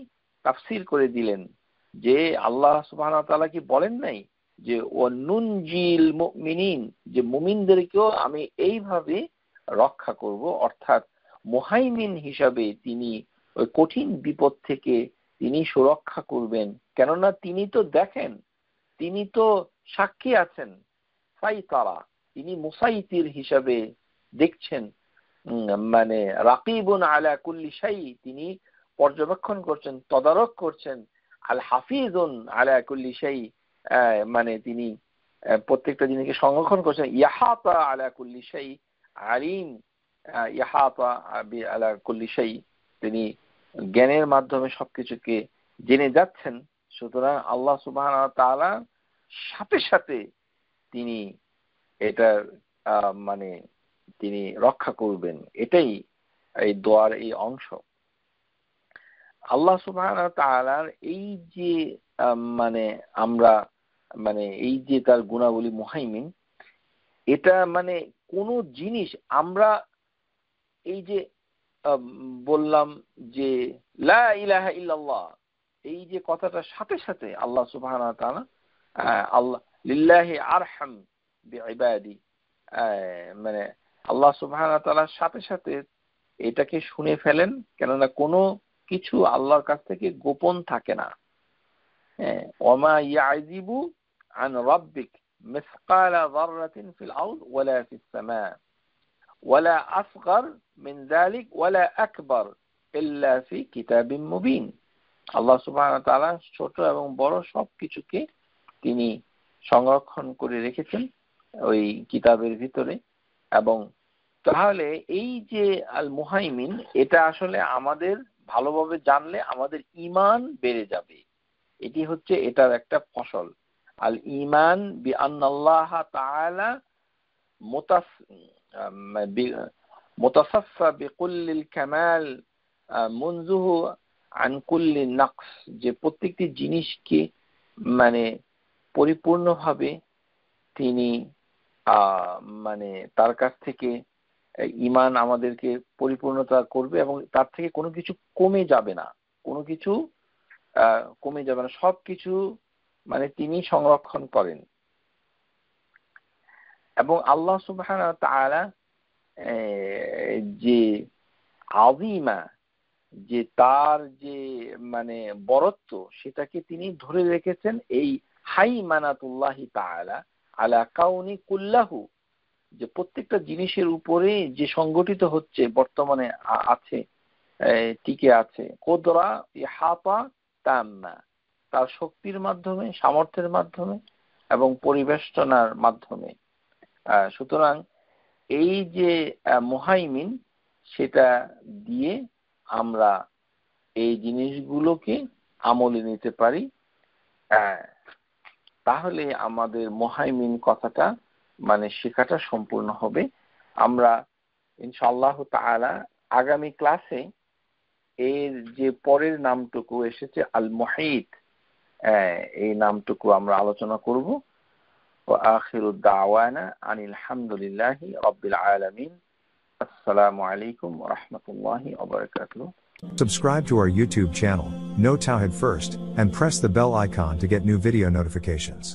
তাফসীর করে দিলেন যে আল্লাহ সুবহানাহু ওয়া তাআলা কি বলেন নাই যে ওয়ানুনজিল মুমিনিন, যে মুমিনদেরকেও আমি এইভাবে রক্ষা করব, অর্থাৎ মুহাইমিন হিসাবে তিনি ওই কঠিন বিপদ থেকে তিনি সুরক্ষা করবেন। কেননা তিনি তো দেখেন, তিনি তো সাক্ষী আছেন, সাইতারা, তিনি মুসাইতির হিসাবে দেখছেন, মানে রাকিবুন আলা কুল্লি শাই, তিনি পর্যবেক্ষণ করছেন, তদারক করছেন। আল হাফিজুন আলা কুল্লি শাই, মানে তিনি প্রত্যেকটা জিনিসকে সংরক্ষণ করছেন। ইহাতা আলা কুল্লি শাই আলিম, ইহাতা আলা কুল্লি শাই, তিনি জ্ঞানের মাধ্যমে সবকিছুকে জেনে যাচ্ছেন। সুতরাং আল্লাহ সুবহানাহু ওয়া তাআলা সাথে সাথে তিনি এটা মানে তিনি রক্ষা করবেন, এটাই এই দোয়ার এই অংশ। আল্লাহ সুবহানাহু ওয়া তাআলার এই যে মানে আমরা মানে এই যে তার গুণাবলী মুহাইমিন, এটা মানে কোন জিনিস আমরা এই যে বললাম যে লা ইলাহা ইল্লাল্লাহ, এই যে কথাটার সাথে সাথে আল্লাহ সুবহানাহু ওয়া তাআলা আল্লাহ লিল্লাহি আরহাম বিইবাদি, মানে আল্লাহ সুবহানাহু ওয়া তাআলার সাথে সাথে এটাকে শুনে ফেলেন, কেননা কোনো কিছু আল্লাহর কাছ থেকে গোপন থাকে না। ওয়ামা ইয়াযিবু আন রাব্বিক মিসকালা যাররাতিন ফিল আরদ ওয়ালা ফিস সামা ওয়ালা আসগর মিন যালিক ওয়ালা আকবার ইল্লা ফি কিতাবিম মুবিন। আল্লাহ সুবহানাহু ওয়া তাআলা ছোট এবং বড় সবকিছুকে তিনি সংরক্ষণ করে রেখেছেন ওই কিতাবের ভিতরে। এবং তাহলে এই যে আল মুহাইমিন, এটা আসলে আমাদের ভালোভাবে জানলে আমাদের ঈমান বেড়ে যাবে, এটি হচ্ছে এটার একটা ফসল। আল ঈমান বি আন্নাল্লাহ তাআলা মুতাসাফফা বিকুল্লিল কামাল মুনযুহু আন কুল্লি নাকস, যে প্রত্যেকটি জিনিসকে মানে পরিপূর্ণভাবে তিনি মানে তার কাছ থেকে ঈমান আমাদেরকে পরিপূর্ণতা করবে এবং তার থেকে কোনো কিছু কমে যাবে না, কোনো কিছু কমে যাবে না, সবকিছু মানে তিনি সংরক্ষণ করেন। এবং আল্লাহ সুবহানাহু ওয়া তাআলা যে আযীমা, যে তার যে মানে বরত্ব, সেটাকে তিনি ধরে রেখেছেন এই হাইমানাতুল্লাহি তাআলা আলা কাউনি কুল্লাহু, যে প্রত্যেকটা জিনিসের উপরে যে সংগঠিত হচ্ছে বর্তমানে আছে, টিকে আছে, কুদরা ইহাতা তাম্মা, তার শক্তির মাধ্যমে, সামর্থ্যের মাধ্যমে এবং পরিবেষ্টনার মাধ্যমে। সুতরাং এই যে মুহাইমিন, সেটা দিয়ে আমরা এই জিনিসগুলোকে আমলে নিতে পারি, তাহলে আমাদের মুহাইমিন কথাটা মানে শেখাটা সম্পূর্ণ হবে। আমরা ইনশাআল্লাহ তাআলা আগামী ক্লাসে এর যে পরের নামটুকু এসেছে আল মুহিত, এই নামটুকু আমরা আলোচনা করব। ওয়া আখিরু দাওয়ানা আনিল হামদুলিল্লাহি রাব্বিল আলামিন। আসসালামু আলাইকুম ওয়া রাহমাতুল্লাহি ওয়া বারাকাতুহু। Subscribe to our YouTube channel, Know Tawhid First, and press the bell icon to get new video notifications.